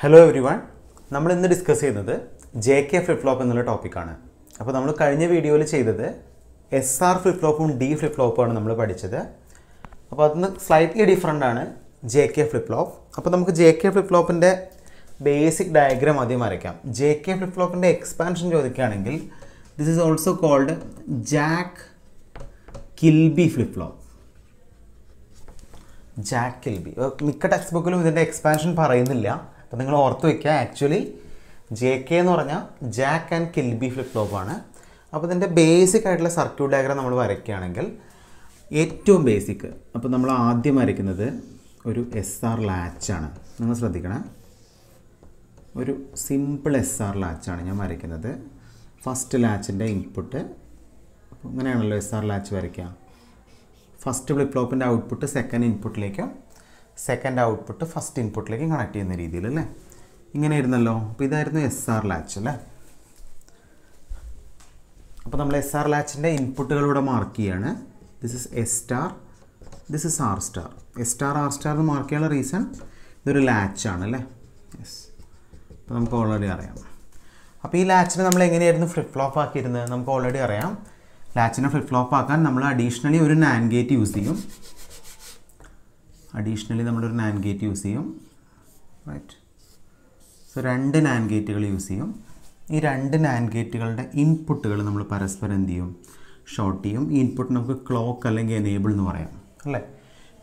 Hello every one, നമ്മൾ ഇന്ന് discuss ചെയ്യുന്നത് JK ഫ്ലിപ്പ് ഫ്ലോപ്പ് എന്നുള്ള ടോപ്പിക്കാണ്. അപ്പോൾ നമ്മൾ കഴിഞ്ഞ വീഡിയോയിൽ ചെയ്തത് SR ഫ്ലിപ്പ് ഫ്ലോപ്പും D ഫ്ലിപ്പ് ഫ്ലോപ്പുമാണ് നമ്മൾ പഠിച്ചത്. അപ്പോൾ അതിന് സ്ലൈറ്റ്ലി ഡിഫറെൻ്റ് ആണ് JK ഫ്ലിപ്പ് ഫ്ലോപ്പ്. അപ്പോൾ നമുക്ക് JK ഫ്ലിപ്പ് ഫ്ലോപ്പിൻ്റെ ബേസിക് ഡയഗ്രാം ആദ്യം വരയ്ക്കാം. JK ഫ്ലിപ്പ് ഫ്ലോപ്പിൻ്റെ എക്സ്പാൻഷൻ ചോദിക്കുകയാണെങ്കിൽ this is also called Jack Kilby flip flop. Jack Kilby മിക്ക ടെക്സ്റ്റ് ബുക്കിലും ഇതിൻ്റെ എക്സ്പാൻഷൻ പറയുന്നില്ല. അപ്പോൾ നിങ്ങൾ ഓർത്ത് വയ്ക്കുക, ആക്ച്വലി JK എന്ന് പറഞ്ഞാൽ Jack and Kilby flip flop ആണ്. അപ്പോൾ ഇതിൻ്റെ ബേസിക് ആയിട്ടുള്ള സർക്യൂട്ട് ഡയഗ്രാം നമ്മൾ വരയ്ക്കുകയാണെങ്കിൽ ഏറ്റവും ബേസിക്, അപ്പോൾ നമ്മൾ ആദ്യം വരയ്ക്കുന്നത് ഒരു SR ലാച്ചാണ്. നിങ്ങൾ ശ്രദ്ധിക്കണം, ഒരു സിമ്പിൾ SR ലാച്ചാണ് ഞാൻ വരയ്ക്കുന്നത്. ഫസ്റ്റ് ലാച്ചിൻ്റെ ഇൻപുട്ട്, അപ്പോൾ ഇങ്ങനെയാണല്ലോ SR ലാച്ച് വരയ്ക്കുക. ഫസ്റ്റ് ഫ്ലിപ്പ് ഫ്ലോപ്പിൻ്റെ ഔട്ട്പുട്ട് സെക്കൻഡ് ഇൻപുട്ടിലേക്കും സെക്കൻഡ് ഔട്ട്പുട്ട് ഫസ്റ്റ് ഇൻപുട്ടിലേക്കും കണക്ട് ചെയ്യുന്ന രീതിയിൽ അല്ലേ, ഇങ്ങനെ ആയിരുന്നല്ലോ. അപ്പോൾ ഇതായിരുന്നു SR ലാച്ച് അല്ലേ. അപ്പോൾ നമ്മൾ SR ലാച്ചിൻ്റെ ഇൻപുട്ടുകളിലൂടെ മാർക്ക് ചെയ്യാണ്. This is S star, this is R star. S star R star എന്ന് മാർക്ക് ചെയ്യാനുള്ള റീസൺ ഇതൊരു ലാച്ചാണ് അല്ലേ. യെസ്, അപ്പോൾ നമുക്ക് ഓൾറെഡി അറിയാം. അപ്പോൾ ഈ ലാച്ചിനെ നമ്മൾ എങ്ങനെയായിരുന്നു ഫ്ലിപ്പ് ഫ്ലോപ്പ് ആക്കിയിരുന്നത് നമുക്ക് ഓൾറെഡി അറിയാം. ലാച്ചിനെ ഫ്ലിപ്പ് ഫ്ലോപ്പ് ആക്കാൻ നമ്മൾ അഡീഷണലി ഒരു NAND ഗേറ്റ് യൂസ് ചെയ്യും. നമ്മളൊരു NAND ഗേറ്റ് യൂസ് ചെയ്യും, റൈറ്റ്. സോ 2 NAND ഗേറ്റുകൾ യൂസ് ചെയ്യും. ഈ 2 NAND ഗേറ്റുകളുടെ ഇൻപുട്ടുകൾ നമ്മൾ പരസ്പരം എന്ത് ചെയ്യും, ഷോർട്ട് ചെയ്യും. ഈ ഇൻപുട്ട് നമുക്ക് ക്ലോക്ക് അല്ലെങ്കിൽ എനേബിൾ എന്ന് പറയാം അല്ലേ.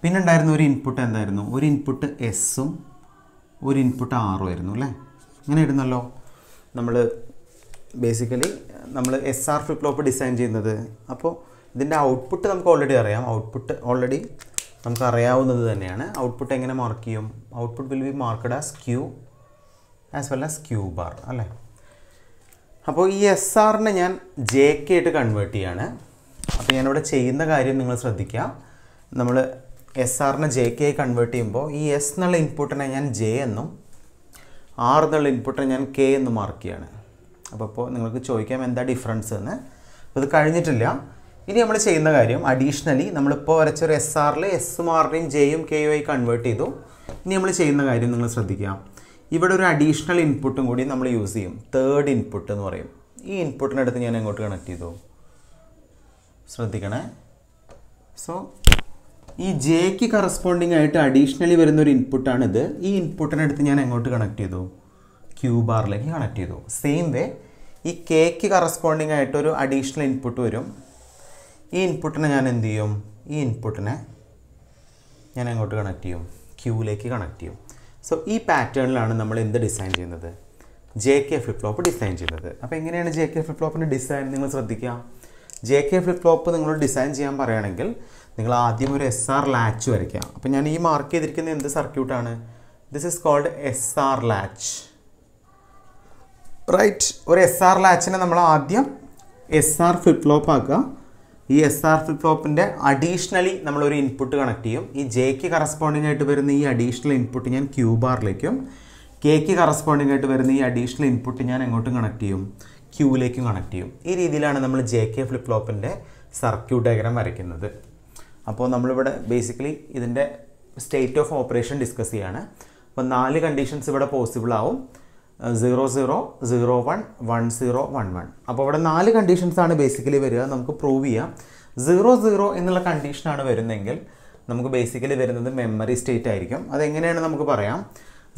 പിന്നെ ഉണ്ടായിരുന്ന ഒരു ഇൻപുട്ട് എന്തായിരുന്നു, ഒരു ഇൻപുട്ട് എസ്സും ഒരു ഇൻപുട്ട് ആറും ആയിരുന്നു അല്ലേ. ഇങ്ങനെ ഇടുന്നല്ലോ. നമ്മൾ ബേസിക്കലി നമ്മൾ SR ഫ്ലിപ്പ് ഫ്ലോപ്പ് ഡിസൈൻ ചെയ്യുന്നത്. അപ്പോൾ ഇതിൻ്റെ ഔട്ട്പുട്ട് നമുക്ക് ഓൾറെഡി അറിയാം. ഔട്ട്പുട്ട് ഓൾറെഡി നമുക്ക് അറിയാവുന്നത് തന്നെയാണ്. ഔട്ട്പുട്ട് എങ്ങനെ മാർക്ക് ചെയ്യും, output will be marked as Q as well as Q bar അല്ലേ. അപ്പോൾ ഈ SRനെ ഞാൻ JK ആയിട്ട് കൺവേർട്ട് ചെയ്യാണ്. അപ്പോൾ ഞാനിവിടെ ചെയ്യുന്ന കാര്യം നിങ്ങൾ ശ്രദ്ധിക്കുക. നമ്മൾ SRനെ JK ആയി കൺവേർട്ട് ചെയ്യുമ്പോൾ ഈ S എന്നുള്ള ഇൻപുട്ടിനെ ഞാൻ J എന്നും R എന്നുള്ള ഇൻപുട്ടിനെ ഞാൻ K എന്നും മാർക്ക് ചെയ്യാണ്. അപ്പോൾ നിങ്ങൾക്ക് ചോദിക്കാം എന്താ ഡിഫറൻസ് എന്ന്. അപ്പോൾ ഇത് കഴിഞ്ഞിട്ടില്ല. ഇനി നമ്മൾ ചെയ്യുന്ന കാര്യം അഡീഷണലി നമ്മളിപ്പോൾ വരച്ചൊരു SRൽ എസ്സും ആറിനെയും Jയും Kയും ആയി കൺവേർട്ട് ചെയ്തു. ഇനി നമ്മൾ ചെയ്യുന്ന കാര്യം നിങ്ങൾ ശ്രദ്ധിക്കുക. ഇവിടെ ഒരു അഡീഷണൽ ഇൻപുട്ടും കൂടി നമ്മൾ യൂസ് ചെയ്യും. തേർഡ് ഇൻപുട്ട് എന്ന് പറയും. ഈ ഇൻപുട്ടിനടുത്ത് ഞാൻ എങ്ങോട്ട് കണക്ട് ചെയ്തു, ശ്രദ്ധിക്കണേ. സോ ഈ Jക്ക് കറസ്പോണ്ടിങ് ആയിട്ട് അഡീഷണലി വരുന്നൊരു ഇൻപുട്ടാണിത്. ഈ ഇൻപുട്ടിനടുത്ത് ഞാൻ എങ്ങോട്ട് കണക്ട് ചെയ്തു, Q ബാറിലേക്ക് കണക്ട് ചെയ്തു. സെയിം വേ ഈ Kക്ക് കറസ്പോണ്ടിങ് ആയിട്ടൊരു അഡീഷണൽ ഇൻപുട്ട് വരും. ഈ ഇൻപുട്ടിനെ ഞാൻ എന്ത് ചെയ്യും, ഈ ഇൻപുട്ടിനെ ഞാൻ എങ്ങോട്ട് കണക്ട് ചെയ്യും, Qയിലേക്ക് കണക്ട് ചെയ്യും. സോ ഈ പാറ്റേണിലാണ് നമ്മൾ എന്ത് ഡിസൈൻ ചെയ്യുന്നത്, JK ഫ്ലിപ്പ് ഫ്ലോപ്പ് ഡിസൈൻ ചെയ്യുന്നത്. അപ്പോൾ എങ്ങനെയാണ് JK ഫ്ലിപ്പ് ഫ്ലോപ്പിൻ്റെ ഡിസൈൻ നിങ്ങൾ ശ്രദ്ധിക്കുക. JK ഫ്ലിപ്പ് ഫ്ലോപ്പ് നിങ്ങളോട് ഡിസൈൻ ചെയ്യാൻ പറയുകയാണെങ്കിൽ നിങ്ങൾ ആദ്യം ഒരു SR ലാച്ച് വരയ്ക്കുക. അപ്പോൾ ഞാൻ ഈ മാർക്ക് ചെയ്തിരിക്കുന്ന എന്ത് സർക്യൂട്ടാണ്, this is called SR latch, right. ഒരു SR ലാച്ചിനെ നമ്മൾ ആദ്യം SR ഫ്ലിപ്പ് ഫ്ലോപ്പ് ആക്കുക. ഈ SR ഫ്ലിപ്പ് ഫ്ലോപ്പിൻ്റെ അഡീഷണലി നമ്മളൊരു ഇൻപുട്ട് കണക്ട് ചെയ്യും. ഈ Jക്ക് കറസ്പോണ്ടിങ് ആയിട്ട് വരുന്ന ഈ അഡീഷണൽ ഇൻപുട്ട് ഞാൻ Q ബാറിലേക്കും Kക്ക് കറസ്പോണ്ടിങ് ആയിട്ട് വരുന്ന ഈ അഡീഷണൽ ഇൻപുട്ട് ഞാൻ എങ്ങോട്ടും കണക്ട് ചെയ്യും, Qയിലേക്കും കണക്ട് ചെയ്യും. ഈ രീതിയിലാണ് നമ്മൾ JK ഫ്ലിപ്പ് ഫ്ലോപ്പിൻ്റെ സർക്യൂട്ട് ഡയഗ്രാം വരയ്ക്കുന്നത്. അപ്പോൾ നമ്മളിവിടെ ബേസിക്കലി ഇതിൻ്റെ സ്റ്റേറ്റ് ഓഫ് ഓപ്പറേഷൻ ഡിസ്കസ് ചെയ്യാണ്. അപ്പോൾ 4 കണ്ടീഷൻസ് ഇവിടെ പോസിബിൾ ആവും. 0 0 0 1 1 0 1 1. അപ്പോൾ ഇവിടെ 4 കണ്ടീഷൻസാണ് ബേസിക്കലി വരിക. നമുക്ക് പ്രൂവ് ചെയ്യാം. 0 0 എന്നുള്ള കണ്ടീഷനാണ് വരുന്നതെങ്കിൽ നമുക്ക് ബേസിക്കലി വരുന്നത് മെമ്മറി സ്റ്റേറ്റ് ആയിരിക്കും. അതെങ്ങനെയാണ് നമുക്ക് പറയാം.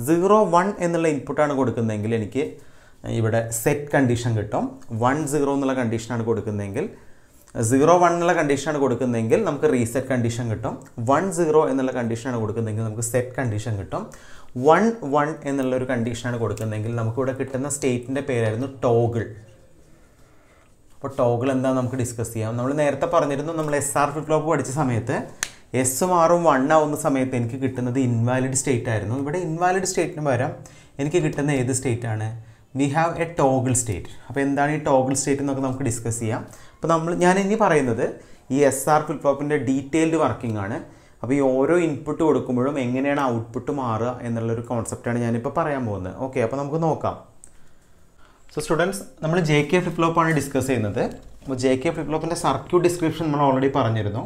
0 1 എന്നുള്ള ഇൻപുട്ടാണ് കൊടുക്കുന്നതെങ്കിൽ എനിക്ക് ഇവിടെ സെറ്റ് കണ്ടീഷൻ കിട്ടും. 1 0 എന്നുള്ള കണ്ടീഷനാണ് കൊടുക്കുന്നതെങ്കിൽ 0 1 എന്നുള്ള കണ്ടീഷനാണ് കൊടുക്കുന്നതെങ്കിൽ നമുക്ക് റീസെറ്റ് കണ്ടീഷൻ കിട്ടും. 1 0 എന്നുള്ള കണ്ടീഷനാണ് കൊടുക്കുന്നതെങ്കിൽ നമുക്ക് സെറ്റ് കണ്ടീഷൻ കിട്ടും. 1 1 എന്നുള്ളൊരു കണ്ടീഷനാണ് കൊടുക്കുന്നതെങ്കിൽ നമുക്കിവിടെ കിട്ടുന്ന സ്റ്റേറ്റിൻ്റെ പേരായിരുന്നു ടോഗിൾ. അപ്പോൾ ടോഗിൾ എന്താ നമുക്ക് ഡിസ്കസ് ചെയ്യാം. നമ്മൾ നേരത്തെ പറഞ്ഞിരുന്നു, നമ്മൾ SR ഫ്ലിപ്പ് ഫ്ലോപ്പ് പഠിച്ച സമയത്ത് എസ്സും ആറും 1 ആവുന്ന സമയത്ത് എനിക്ക് കിട്ടുന്നത് ഇൻവാലിഡ് സ്റ്റേറ്റ് ആയിരുന്നു. ഇവിടെ ഇൻവാലിഡ് സ്റ്റേറ്റിന് പകരം എനിക്ക് കിട്ടുന്ന ഏത് സ്റ്റേറ്റ് ആണ്, we have A toggle state. അപ്പോൾ എന്താണ് ഈ ടോഗിൾ സ്റ്റേറ്റ് എന്നൊക്കെ നമുക്ക് ഡിസ്കസ് ചെയ്യാം. അപ്പോൾ ഞാൻ ഇനി പറയുന്നത് ഈ SR ഫ്ലിപ്പ് ഫ്ലോപ്പിൻ്റെ ഡീറ്റെയിൽഡ് വർക്കിംഗ് ആണ്. അപ്പോൾ ഈ ഓരോ ഇൻപുട്ട് കൊടുക്കുമ്പോഴും എങ്ങനെയാണ് ഔട്ട്പുട്ട് മാറുക എന്നുള്ളൊരു കോൺസെപ്റ്റാണ് ഞാനിപ്പോൾ പറയാൻ പോകുന്നത്. ഓക്കെ, അപ്പോൾ നമുക്ക് നോക്കാം. സോ സ്റ്റുഡൻസ്, നമ്മൾ JK ഫ്ലിപ്പ് ഫ്ലോപ്പാണ് ഡിസ്കസ് ചെയ്യുന്നത്. അപ്പോൾ JK ഫ്ലിപ്പ് ഫ്ലോപ്പിൻ്റെ സർക്യൂട്ട് ഡിസ്ക്രിപ്ഷൻ നമ്മൾ ഓൾറെഡി പറഞ്ഞിരുന്നു.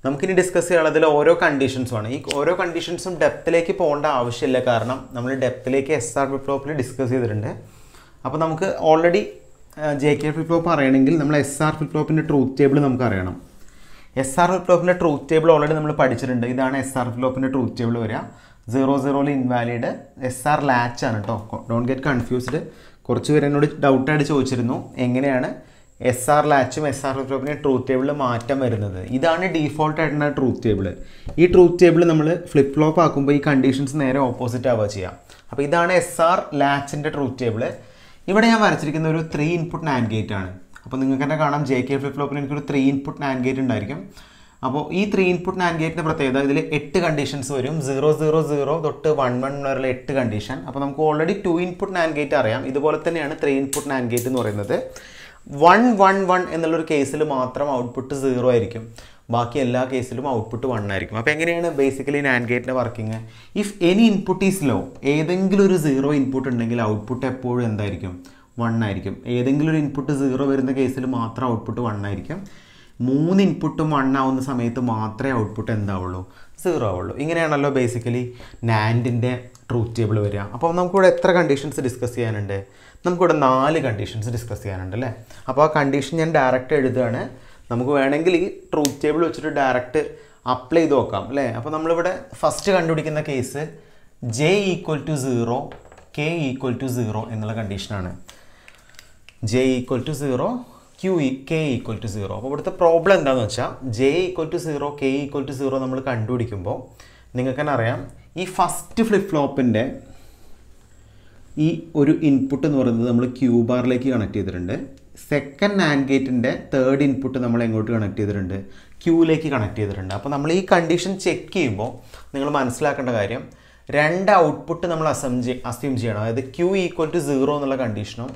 നമുക്കിനി ഡിസ്കസ് ചെയ്യാനുള്ളതിൽ ഓരോ കണ്ടീഷൻസുമാണ്. ഈ ഓരോ കണ്ടീഷൻസും ഡെപ്തിലേക്ക് പോകേണ്ട ആവശ്യമില്ല, കാരണം നമ്മൾ ഡെപ്തിലേക്ക് SR ഫ്ലിപ്പ് ഫ്ലോപ്പിൽ ഡിസ്കസ് ചെയ്തിട്ടുണ്ട്. അപ്പോൾ നമുക്ക് ഓൾറെഡി JK ഫ്ലിപ്പ് ഫ്ലോപ്പ് അറിയണമെങ്കിൽ നമ്മൾ SR ഫ്ലിപ്പ് ഫ്ലോപ്പിൻ്റെ ട്രൂത്ത് ടേബിൾ നമുക്ക് അറിയണം. SR ഫ്ലിപ്പ് ഫ്ലോപ്പിൻ്റെ ട്രൂത്ത് ടേബിൾ ഓൾറെഡി നമ്മൾ പഠിച്ചിട്ടുണ്ട്. ഇതാണ് SR ഫ്ലിപ്പ് ഫ്ലോപ്പിൻ്റെ ട്രൂത്ത് ടേബിൾ വരിക. 00 ഇൻവാലിഡ്, SR ലാച്ച് ആണ് കേട്ടോ, ഡോണ്ട് ഗെറ്റ് കൺഫ്യൂസ്ഡ്. കുറച്ച് പേര് എന്നോട് ഡൗട്ടായിട്ട് ചോദിച്ചിരുന്നു എങ്ങനെയാണ് SR ലാച്ചും SR ഫ്ലിപ്പ് ഫ്ലോപ്പിൻ്റെ ട്രൂത്ത് ടേബിളിൽ മാറ്റം വരുന്നത്. ഇതാണ് ഡീഫോൾട്ട് ആയിട്ടുള്ള ട്രൂത്ത് ടേബിൾ. ഈ ട്രൂത്ത് ടേബിൾ നമ്മൾ ഫ്ലിപ്പ് ഫ്ലോപ്പ് ആക്കുമ്പോൾ ഈ കണ്ടീഷൻസ് നേരെ ഓപ്പോസിറ്റ് ആവുക ചെയ്യാം. അപ്പോൾ ഇതാണ് SR ലാച്ചിൻ്റെ ട്രൂത്ത് ടേബിൾ. ഇവിടെ ഞാൻ വരച്ചിരിക്കുന്ന ഒരു 3 ഇൻപുട്ട് NAND ഗേറ്റ് ആണ്. അപ്പോൾ നിങ്ങൾക്ക് തന്നെ കാണാം JK ഫ്ലിപ്പ് ഫ്ലോപ്പിൽ എനിക്കൊരു 3 ഇൻപുട്ട് NAND ഗേറ്റ് ഉണ്ടായിരിക്കും. അപ്പോൾ ഈ 3 ഇൻപുട്ട് NAND ഗേറ്റിൻ്റെ പ്രത്യേകത, ഇതിൽ 8 കണ്ടീഷൻസ് വരും. 000 തൊട്ട് 11 വരെയുള്ള 8 കണ്ടീഷൻ. അപ്പോൾ നമുക്ക് ഓൾറെഡി 2 ഇൻപുട്ട് NAND ഗേറ്റ് അറിയാം. ഇതുപോലെ തന്നെയാണ് 3 ഇൻപുട്ട് NAND ഗേറ്റ് എന്ന് പറയുന്നത്. 111 എന്നുള്ളൊരു കേസിൽ മാത്രം ഔട്ട്പുട്ട് 0 ആയിരിക്കും, ബാക്കി എല്ലാ കേസിലും ഔട്ട്പുട്ട് 1 ആയിരിക്കും. അപ്പോൾ എങ്ങനെയാണ് ബേസിക്കലി NAND ഗേറ്റിൻ്റെ working? If any input is low, ഏതെങ്കിലും ഒരു 0 ഇൻപുട്ട് ഉണ്ടെങ്കിൽ ഔട്ട്പുട്ട് എപ്പോഴും എന്തായിരിക്കും? 1 ആയിരിക്കും. ഏതെങ്കിലും ഒരു ഇൻപുട്ട് 0 വരുന്ന കേസിൽ മാത്രം ഔട്ട്പുട്ട് 1 ആയിരിക്കും. 3 ഇൻപുട്ടും 1 ആവുന്ന സമയത്ത് മാത്രമേ ഔട്ട്പുട്ട് എന്താവുള്ളൂ? 0 ആവുള്ളൂ. ഇങ്ങനെയാണല്ലോ ബേസിക്കലി NANDൻ്റെ ട്രൂത്ത് ടേബിൾ വരിക. അപ്പോൾ നമുക്കിവിടെ എത്ര കണ്ടീഷൻസ് ഡിസ്കസ് ചെയ്യാനുണ്ട്? നമുക്കിവിടെ 4 കണ്ടീഷൻസ് ഡിസ്കസ് ചെയ്യാനുണ്ട് അല്ലേ? അപ്പോൾ ആ കണ്ടീഷൻ ഞാൻ ഡയറക്റ്റ് എഴുതുകയാണ്. നമുക്ക് വേണമെങ്കിൽ ഈ ട്രൂത്ത് ടേബിൾ വെച്ചിട്ട് ഡയറക്റ്റ് അപ്ലൈ ചെയ്ത് നോക്കാം അല്ലേ? അപ്പോൾ നമ്മളിവിടെ ഫസ്റ്റ് കണ്ടുപിടിക്കുന്ന കേസ് J = 0, K = 0 എന്നുള്ള കണ്ടീഷനാണ്. J = 0, K = 0. അപ്പോൾ ഇവിടുത്തെ പ്രോബ്ലം എന്താണെന്ന് വെച്ചാൽ J = 0, K = 0 നമ്മൾ കണ്ടുപിടിക്കുമ്പോൾ നിങ്ങൾക്ക് തന്നെ അറിയാം, ഈ ഫസ്റ്റ് ഫ്ലിപ്പ് ഫ്ലോപ്പിൻ്റെ ഈ ഒരു ഇൻപുട്ട് എന്ന് പറയുന്നത് നമ്മൾ Q ബാറിലേക്ക് കണക്ട് ചെയ്തിട്ടുണ്ട്. സെക്കൻഡ് NAND ഗേറ്റിൻ്റെ തേർഡ് ഇൻപുട്ട് നമ്മൾ എങ്ങോട്ട് കണക്ട് ചെയ്തിട്ടുണ്ട്? Qയിലേക്ക് കണക്ട് ചെയ്തിട്ടുണ്ട്. അപ്പോൾ നമ്മൾ ഈ കണ്ടീഷൻ ചെക്ക് ചെയ്യുമ്പോൾ നിങ്ങൾ മനസ്സിലാക്കേണ്ട കാര്യം, 2 ഔട്ട്പുട്ട് നമ്മൾ അസ്യൂം ചെയ്യണം. അതായത് Q = 0 എന്നുള്ള കണ്ടീഷനും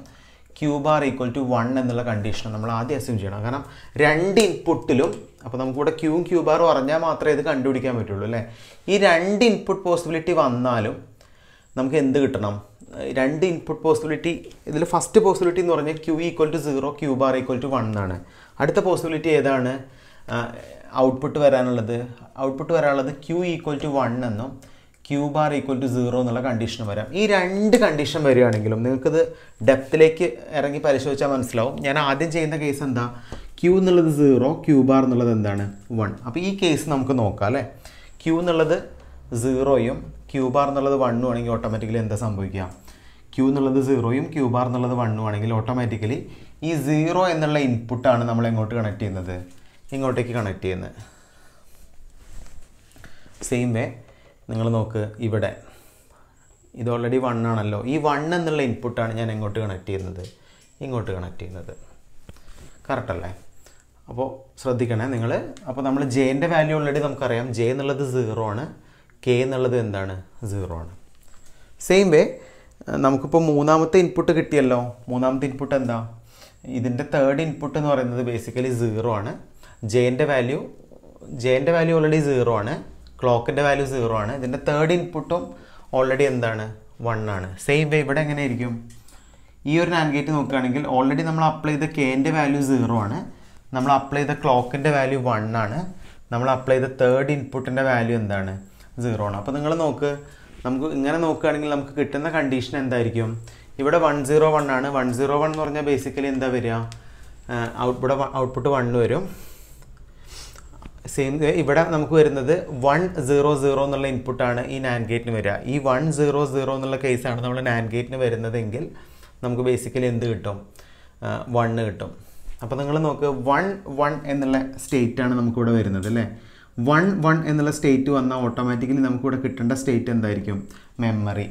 Q ബാർ = 1 എന്നുള്ള കണ്ടീഷനും നമ്മൾ ആദ്യം അസ്യൂം ചെയ്യണം. കാരണം 2 ഇൻപുട്ടിലും, അപ്പോൾ നമുക്കിവിടെ Qയും Q ബാറും അറിഞ്ഞാൽ മാത്രമേ ഇത് കണ്ടുപിടിക്കാൻ പറ്റുള്ളൂ അല്ലേ? ഈ 2 ഇൻപുട്ട് പോസിബിലിറ്റി വന്നാലും നമുക്ക് എന്ത് കിട്ടണം? 2 ഇൻപുട്ട് പോസിബിലിറ്റി, ഇതിൽ ഫസ്റ്റ് പോസിബിലിറ്റി എന്ന് പറഞ്ഞാൽ Q = 0, Q ബാർ = 1 എന്നാണ്. അടുത്ത പോസിബിലിറ്റി ഏതാണ് ഔട്ട്പുട്ട് വരാനുള്ളത്? Q = 1 എന്നും Q ബാർ = 0 എന്നുള്ള കണ്ടീഷൻ വരാം. ഈ 2 കണ്ടീഷൻ വരികയാണെങ്കിലും നിങ്ങൾക്കിത് ഡെപ്തിലേക്ക് ഇറങ്ങി പരിശോധിച്ചാൽ മനസ്സിലാവും. ഞാൻ ആദ്യം ചെയ്യുന്ന കേസ് എന്താ? Q എന്നുള്ളത് 0, Q ബാർ എന്നുള്ളത് എന്താണ്? 1. അപ്പോൾ ഈ കേസ് നമുക്ക് നോക്കാം അല്ലേ? Q എന്നുള്ളത് 0യും Q ബാർ എന്നുള്ളത് 1 ആണെങ്കിൽ ഓട്ടോമാറ്റിക്കലി എന്താ സംഭവിക്കുക? Q എന്നുള്ളത് 0യും Q ബാർ എന്നുള്ളത് 1 ആണെങ്കിൽ ഓട്ടോമാറ്റിക്കലി ഈ 0 എന്നുള്ള ഇൻപുട്ടാണ് നമ്മൾ എങ്ങോട്ട് കണക്ട് ചെയ്യുന്നത്? ഇങ്ങോട്ടേക്ക് കണക്ട് ചെയ്യുന്നത്. സെയിം വേ നിങ്ങൾ നോക്ക്, ഇവിടെ ഇത് ഓൾറെഡി 1 ആണല്ലോ. ഈ 1 എന്നുള്ള ഇൻപുട്ടാണ് ഞാൻ എങ്ങോട്ട് കണക്ട് ചെയ്യുന്നത്? ഇങ്ങോട്ട് കണക്ട് ചെയ്യുന്നത്. കറക്റ്റ് അല്ലേ? അപ്പോൾ ശ്രദ്ധിക്കണേ നിങ്ങൾ. അപ്പോൾ നമ്മൾ Jൻ്റെ വാല്യൂ ഓൾറെഡി നമുക്കറിയാം. J എന്നുള്ളത് 0 ആണ്, K എന്നുള്ളത് എന്താണ്? 0 ആണ്. സെയിം വേ നമുക്കിപ്പോൾ മൂന്നാമത്തെ ഇൻപുട്ട് കിട്ടിയല്ലോ. മൂന്നാമത്തെ ഇൻപുട്ട് എന്താ? ഇതിൻ്റെ തേർഡ് ഇൻപുട്ട് എന്ന് പറയുന്നത് ബേസിക്കലി 0 ആണ്. Jൻ്റെ വാല്യൂ ഓൾറെഡി 0 ആണ്, ക്ലോക്കിൻ്റെ വാല്യൂ 0 ആണ്. ഇതിൻ്റെ തേർഡ് ഇൻപുട്ടും ഓൾറെഡി എന്താണ്? 1 ആണ്. സെയിം വേ ഇവിടെ എങ്ങനെ ആയിരിക്കും? ഈ ഒരു NAND ഗേറ്റ് നോക്കുകയാണെങ്കിൽ ഓൾറെഡി നമ്മൾ അപ്ലൈ ചെയ്ത Kൻ്റെ വാല്യൂ 0 ആണ്, നമ്മൾ അപ്ലൈ ചെയ്ത ക്ലോക്കിൻ്റെ വാല്യൂ 1 ആണ്, നമ്മൾ അപ്ലൈ ചെയ്ത തേർഡ് ഇൻപുട്ടിൻ്റെ വാല്യൂ എന്താണ്? 0 ആണ്. അപ്പോൾ നിങ്ങൾ നോക്ക്, നമുക്ക് ഇങ്ങനെ നോക്കുകയാണെങ്കിൽ നമുക്ക് കിട്ടുന്ന കണ്ടീഷൻ എന്തായിരിക്കും? ഇവിടെ 101 ആണ്. 101 എന്ന് പറഞ്ഞാൽ ബേസിക്കലി എന്താ വരിക? ഇവിടെ ഔട്ട്പുട്ട് 1 വരും. സെയിം ഇവിടെ നമുക്ക് വരുന്നത് 100 എന്നുള്ള ഇൻപുട്ടാണ് ഈ NAND ഗേറ്റിന് വരിക. ഈ 100 എന്നുള്ള കേസാണ് നമ്മൾ NAND ഗേറ്റിന് വരുന്നതെങ്കിൽ നമുക്ക് ബേസിക്കലി എന്ത് കിട്ടും? 1 കിട്ടും. അപ്പോൾ നിങ്ങൾ നോക്ക്, 1 എന്നുള്ള സ്റ്റേറ്റാണ് നമുക്കിവിടെ വരുന്നത് അല്ലേ? 1 എന്നുള്ള സ്റ്റേറ്റ് വന്നാൽ ഓട്ടോമാറ്റിക്കലി നമുക്കിവിടെ കിട്ടേണ്ട സ്റ്റേറ്റ് എന്തായിരിക്കും? മെമ്മറി.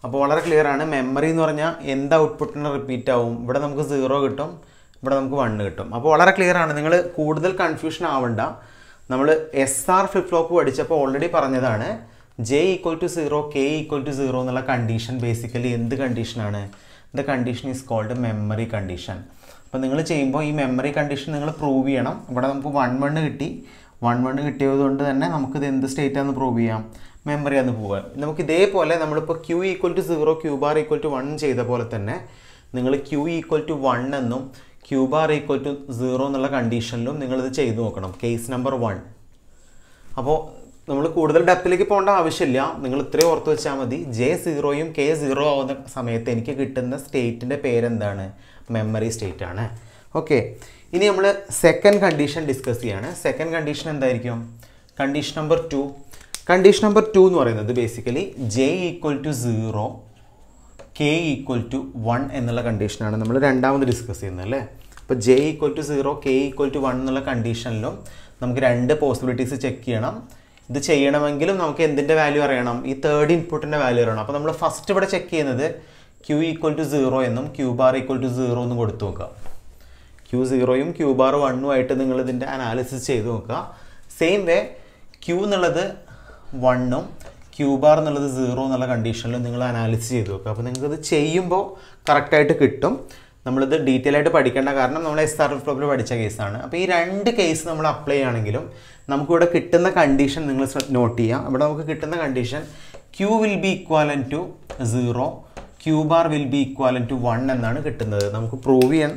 അപ്പോൾ വളരെ ക്ലിയർ ആണ്. മെമ്മറി എന്ന് പറഞ്ഞാൽ എന്ത് ഔട്ട്പുട്ടിന് റിപ്പീറ്റ് ആവും? ഇവിടെ നമുക്ക് 0 കിട്ടും, ഇവിടെ നമുക്ക് 1 കിട്ടും. അപ്പോൾ വളരെ ക്ലിയർ ആണ്. നിങ്ങൾ കൂടുതൽ കൺഫ്യൂഷൻ ആവണ്ട. നമ്മൾ SR ഫ്ലിപ്പ് ഫ്ലോപ്പ് പഠിച്ചപ്പോൾ ഓൾറെഡി പറഞ്ഞതാണ്, J = 0, K = 0 എന്നുള്ള കണ്ടീഷൻ ബേസിക്കലി എന്ത് കണ്ടീഷനാണ്? The condition is called memory condition. അപ്പോൾ നിങ്ങൾ ചെയ്യുമ്പോൾ ഈ മെമ്മറി കണ്ടീഷൻ നിങ്ങൾ പ്രൂവ് ചെയ്യണം. ഇവിടെ നമുക്ക് 1 കിട്ടി. 1 കിട്ടിയത് കൊണ്ട് തന്നെ നമുക്കിത് എന്ത് സ്റ്റേറ്റ് ആണെന്ന് പ്രൂവ് ചെയ്യാം? മെമ്മറി ആണെന്ന് പോവാം. നമുക്ക് ഇതേപോലെ നമ്മളിപ്പോൾ Q = 0, Q ബാർ = 1 ചെയ്ത പോലെ തന്നെ നിങ്ങൾ Q = 1 എന്നും Q ബാർ = 0 എന്നുള്ള കണ്ടീഷനിലും നിങ്ങളിത് ചെയ്ത് നോക്കണം. കേസ് നമ്പർ 1 അപ്പോൾ നമ്മൾ കൂടുതൽ ഡെപ്തിലേക്ക് പോകേണ്ട ആവശ്യമില്ല, നിങ്ങൾ ഇത്രയും ഓർത്ത് വെച്ചാൽ മതി. J0യും K0 ആവുന്ന സമയത്ത് എനിക്ക് കിട്ടുന്ന സ്റ്റേറ്റിൻ്റെ പേരെന്താണ്? മെമ്മറി സ്റ്റേറ്റ് ആണ്. ഓക്കെ, ഇനി നമ്മൾ സെക്കൻഡ് കണ്ടീഷൻ ഡിസ്കസ് ചെയ്യാണ്. സെക്കൻഡ് കണ്ടീഷൻ എന്തായിരിക്കും? Condition number 2. കണ്ടീഷൻ നമ്പർ 2 എന്ന് പറയുന്നത് ബേസിക്കലി J = 0 K = 1 എന്നുള്ള കണ്ടീഷനാണ് നമ്മൾ രണ്ടാമത് ഡിസ്കസ് ചെയ്യുന്നത് അല്ലേ. അപ്പോൾ J = 0 K = 1 എന്നുള്ള കണ്ടീഷനിലും നമുക്ക് രണ്ട് പോസിബിലിറ്റീസ് ചെക്ക് ചെയ്യണം. ഇത് ചെയ്യണമെങ്കിലും നമുക്ക് എന്തിൻ്റെ വാല്യൂ അറിയണം? ഈ തേർഡ് ഇൻപുട്ടിൻ്റെ വാല്യൂ അറിയണം. അപ്പോൾ നമ്മൾ ഫസ്റ്റ് ഇവിടെ ചെക്ക് ചെയ്യുന്നത് Q = 0 എന്നും Q bar = 0 എന്നും കൊടുത്തു നോക്കുക. Q0യും Q bar 1 ആയിട്ട് നിങ്ങൾ ഇതിൻ്റെ അനാലിസിസ് ചെയ്ത് നോക്കുക. സെയിം വേ Q എന്നുള്ളത് 1ഉം Q bar എന്നുള്ളത് 0 എന്നുള്ള കണ്ടീഷനിലും നിങ്ങൾ അനാലിസിസ് ചെയ്ത് നോക്കുക. അപ്പോൾ നിങ്ങൾക്കിത് ചെയ്യുമ്പോൾ കറക്റ്റായിട്ട് കിട്ടും. നമ്മളിത് ഡീറ്റെയിൽ ആയിട്ട് പഠിക്കേണ്ട, കാരണം നമ്മൾ SR ഫ്ലിപ്പ് ഫ്ലോപ്പിൽ പഠിച്ച കേസാണ്. അപ്പോൾ ഈ രണ്ട് കേസ് നമ്മൾ അപ്ലൈ ചെയ്യുകയാണെങ്കിലും നമുക്കിവിടെ കിട്ടുന്ന കണ്ടീഷൻ നിങ്ങൾ നോട്ട് ചെയ്യാം. ഇവിടെ നമുക്ക് കിട്ടുന്ന condition Q will be equivalent to 0, Q bar will be equivalent to 1 എന്നാണ് കിട്ടുന്നത്. നമുക്ക് പ്രൂവ് ചെയ്യാൻ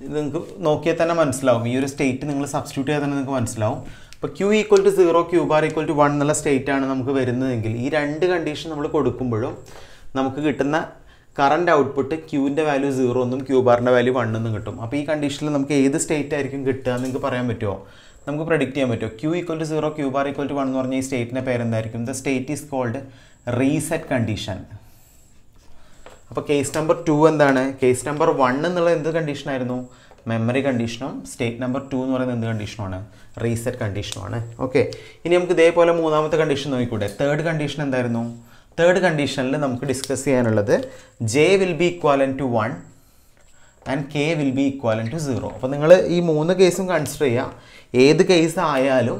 നിങ്ങൾക്ക് നോക്കിയാൽ തന്നെ മനസ്സിലാവും. ഈ ഒരു സ്റ്റേറ്റ് നിങ്ങൾ സബ്സ്റ്റിറ്റ്യൂട്ട് ചെയ്താൽ തന്നെ നിങ്ങൾക്ക് മനസ്സിലാവും. അപ്പോൾ Q = 0 Q bar = 1 എന്നുള്ള സ്റ്റേറ്റാണ് നമുക്ക് വരുന്നതെങ്കിൽ ഈ രണ്ട് കണ്ടീഷൻ നമ്മൾ കൊടുക്കുമ്പോഴും നമുക്ക് കിട്ടുന്ന കറണ്ട് ഔട്ട്പുട്ട് Qൻ്റെ വാല്യൂ 0 എന്നും Q ബാറിൻ്റെ വാല്യൂ 1 എന്നും കിട്ടും. അപ്പോൾ ഈ കണ്ടീഷനിൽ നമുക്ക് ഏത് സ്റ്റേറ്റ് ആയിരിക്കും കിട്ടുക എന്ന് നിങ്ങൾക്ക് പറയാൻ പറ്റുമോ? നമുക്ക് പ്രഡിക്റ്റ് ചെയ്യാൻ പറ്റുമോ? Q = 0 Q bar = 1 എന്ന് പറഞ്ഞാൽ ഈ സ്റ്റേറ്റിൻ്റെ പേരെന്തായിരിക്കും? The state is called reset condition. അപ്പോൾ കേസ് നമ്പർ 2 എന്താണ്? കേസ് നമ്പർ 1 എന്നുള്ളത് എന്ത് കണ്ടീഷനായിരുന്നു? മെമ്മറി കണ്ടീഷനും. സ്റ്റേറ്റ് നമ്പർ 2 എന്ന് പറയുന്നത് എന്ത് കണ്ടീഷനുമാണ്? റീസെറ്റ് കണ്ടീഷനുമാണ്. ഓക്കെ, ഇനി നമുക്ക് ഇതേപോലെ മൂന്നാമത്തെ കണ്ടീഷൻ നോക്കിക്കൂടെ? തേർഡ് കണ്ടീഷൻ എന്തായിരുന്നു? തേർഡ് കണ്ടീഷനിൽ നമുക്ക് ഡിസ്കസ് ചെയ്യാനുള്ളത് J will be equivalent to 1 and K will be equivalent to 0. അപ്പോൾ നിങ്ങൾ ഈ മൂന്ന് കേസും കൺസിഡർ ചെയ്യുക. ഏത് കേസ് ആയാലും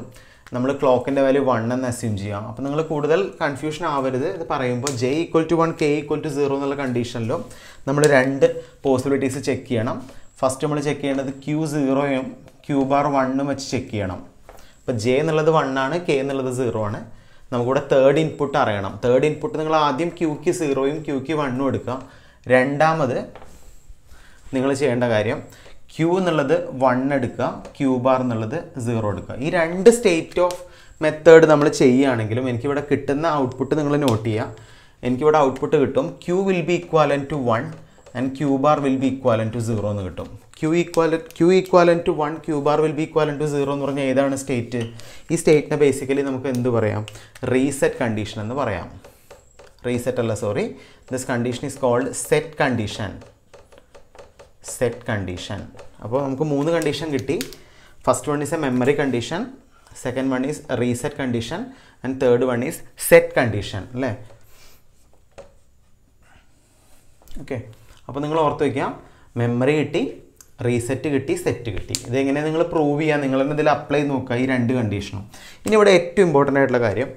നമ്മൾ ക്ലോക്കിൻ്റെ വാല്യൂ 1 എന്ന് അസ്യൂം ചെയ്യാം. അപ്പോൾ നിങ്ങൾ കൂടുതൽ കൺഫ്യൂഷൻ ആവരുത്. ഇത് പറയുമ്പോൾ J = 1 K = 0 എന്നുള്ള കണ്ടീഷനിലും നമ്മൾ രണ്ട് പോസിബിലിറ്റീസ് ചെക്ക് ചെയ്യണം. ഫസ്റ്റ് നമ്മൾ ചെക്ക് ചെയ്യേണ്ടത് Q0യും Q bar 1ഉം വെച്ച് ചെക്ക് ചെയ്യണം. അപ്പോൾ J എന്നുള്ളത് 1 ആണ്, K എന്നുള്ളത് 0 ആണ്. നമുക്കിവിടെ തേർഡ് ഇൻപുട്ട് അറിയണം. തേർഡ് ഇൻപുട്ട് നിങ്ങൾ ആദ്യം Qക്ക് 0യും Qക്ക് 1ഉം എടുക്കുക. രണ്ടാമത് നിങ്ങൾ ചെയ്യേണ്ട കാര്യം Q എന്നുള്ളത് 1 എടുക്കുക, Q bar എന്നുള്ളത് 0 എടുക്കുക. ഈ രണ്ട് സ്റ്റേറ്റ് ഓഫ് മെത്തേഡ് നമ്മൾ ചെയ്യുകയാണെങ്കിലും എനിക്കിവിടെ കിട്ടുന്ന ഔട്ട്പുട്ട് നിങ്ങൾ നോട്ട് ചെയ്യുക. എനിക്കിവിടെ ഔട്ട്പുട്ട് കിട്ടും Q will be equivalent to 1 and Q bar will be equivalent to 0 എന്ന് കിട്ടും. Q equivalent to 1, Q bar will be equivalent to 0 എന്ന് പറഞ്ഞാൽ ഏതാണ് സ്റ്റേറ്റ്? ഈ സ്റ്റേറ്റിനെ ബേസിക്കലി നമുക്ക് എന്ത് പറയാം? റീസെറ്റ് കണ്ടീഷൻ എന്ന് പറയാം. റീസെറ്റ് അല്ല, sorry, this condition is called set condition. Set condition. അപ്പോൾ നമുക്ക് മൂന്ന് കണ്ടീഷൻ കിട്ടി. First one is a memory condition, second one is reset condition and third one is set condition അല്ലേ. ഓക്കെ, അപ്പോൾ നിങ്ങൾ ഓർത്ത് വയ്ക്കാം, മെമ്മറി കിട്ടി, റീസെറ്റ് കിട്ടി, സെറ്റ് കിട്ടി. ഇതെങ്ങനെ നിങ്ങൾ പ്രൂവ് ചെയ്യുക? നിങ്ങൾ തന്നെ ഇതിൽ അപ്ലൈ ചെയ്ത് നോക്കുക ഈ രണ്ട് കണ്ടീഷനും. ഇനി ഇവിടെ ഏറ്റവും ഇമ്പോർട്ടൻ്റ് ആയിട്ടുള്ള കാര്യം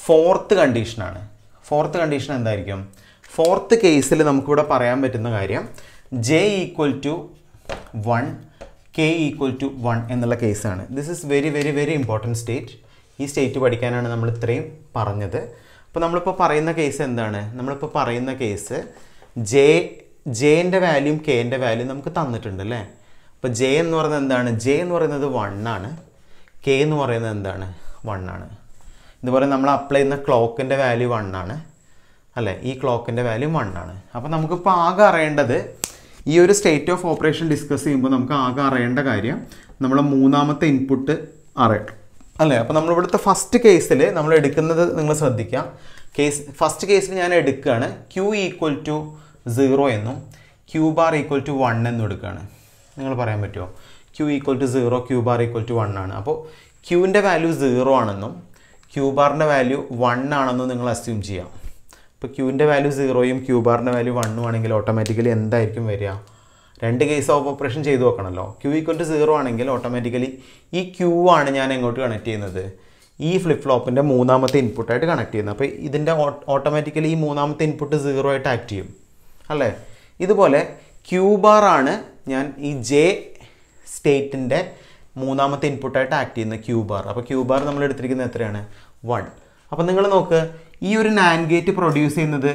ഫോർത്ത് കണ്ടീഷനാണ്. ഫോർത്ത് കണ്ടീഷൻ എന്തായിരിക്കും? ഫോർത്ത് കേസിൽ നമുക്കിവിടെ പറയാൻ പറ്റുന്ന കാര്യം J = 1 K = 1 എന്നുള്ള കേസാണ്. This is very very very important state. ഈ സ്റ്റേറ്റ് പഠിക്കാനാണ് നമ്മൾ ഇത്രയും പറഞ്ഞത്. അപ്പോൾ നമ്മളിപ്പോൾ പറയുന്ന കേസ് എന്താണ്? നമ്മളിപ്പോൾ പറയുന്ന കേസ് ജെൻ്റെ വാല്യൂം കെൻ്റെ വാല്യൂം നമുക്ക് തന്നിട്ടുണ്ട് അല്ലേ. അപ്പോൾ J എന്ന് പറയുന്നത് എന്താണ്? J എന്ന് പറയുന്നത് 1 ആണ്, K എന്ന് പറയുന്നത് എന്താണ്? 1 ആണ്. ഇതുപോലെ നമ്മൾ അപ്ലൈ ചെയ്യുന്ന ക്ലോക്കിൻ്റെ വാല്യൂ 1 ആണ് അല്ലേ. ഈ ക്ലോക്കിൻ്റെ വാല്യൂ 1 ആണ്. അപ്പോൾ നമുക്കിപ്പോൾ ആകെ അറിയേണ്ടത് ഈ ഒരു സ്റ്റേറ്റ് ഓഫ് ഓപ്പറേഷൻ ഡിസ്കസ് ചെയ്യുമ്പോൾ നമുക്ക് ആകെ അറിയേണ്ട കാര്യം നമ്മളെ മൂന്നാമത്തെ ഇൻപുട്ട് അറിയണം അല്ലേ. അപ്പോൾ നമ്മളിവിടുത്തെ ഫസ്റ്റ് കേസിൽ നമ്മൾ എടുക്കുന്നത് നിങ്ങൾ ശ്രദ്ധിക്കാം. ഫസ്റ്റ് കേസിൽ ഞാൻ എടുക്കുകയാണ് Q = 0 എന്നും Q bar = 1 എന്നും എടുക്കുകയാണ്. നിങ്ങൾ പറയാൻ പറ്റുമോ? Q = 0 Q bar = 1 ആണ്. അപ്പോൾ Qൻ്റെ വാല്യൂ 0 ആണെന്നും Q ബാറിൻ്റെ വാല്യൂ 1 ആണെന്നും നിങ്ങൾ അസ്യൂം ചെയ്യാം. ഇപ്പോൾ Qൻ്റെ വാല്യൂ 0യും Q ബാറിൻ്റെ വാല്യൂ 1ഉം ആണെങ്കിൽ ഓട്ടോമാറ്റിക്കലി എന്തായിരിക്കും വരിക? രണ്ട് കേസ് ഓഫ് ഓപ്പറേഷൻ ചെയ്ത് നോക്കണമല്ലോ. Q = 0 ആണെങ്കിൽ ഓട്ടോമാറ്റിക്കലി ഈ Q ആണ് ഞാൻ എങ്ങോട്ട് കണക്ട് ചെയ്യുന്നത്? ഈ ഫ്ലിപ്പ് ഫ്ലോപ്പിൻ്റെ മൂന്നാമത്തെ ഇൻപുട്ടായിട്ട് കണക്ട് ചെയ്യുന്നത്. അപ്പോൾ ഇതിൻ്റെ ഓട്ടോമാറ്റിക്കലി ഈ മൂന്നാമത്തെ ഇൻപുട്ട് 0 ആയിട്ട് ആക്ട് ചെയ്യും അല്ലേ. ഇതുപോലെ Q ബാർ ആണ് ഞാൻ ഈ J സ്റ്റേറ്റിൻ്റെ മൂന്നാമത്തെ ഇൻപുട്ടായിട്ട് ആക്ട് ചെയ്യുന്ന Q ബാർ. അപ്പോൾ Q ബാർ നമ്മൾ എടുത്തിരിക്കുന്നത് എത്രയാണ്? 1. അപ്പോൾ നിങ്ങൾ നോക്ക്, ഈ ഒരു NAND ഗേറ്റ് പ്രൊഡ്യൂസ് ചെയ്യുന്നത്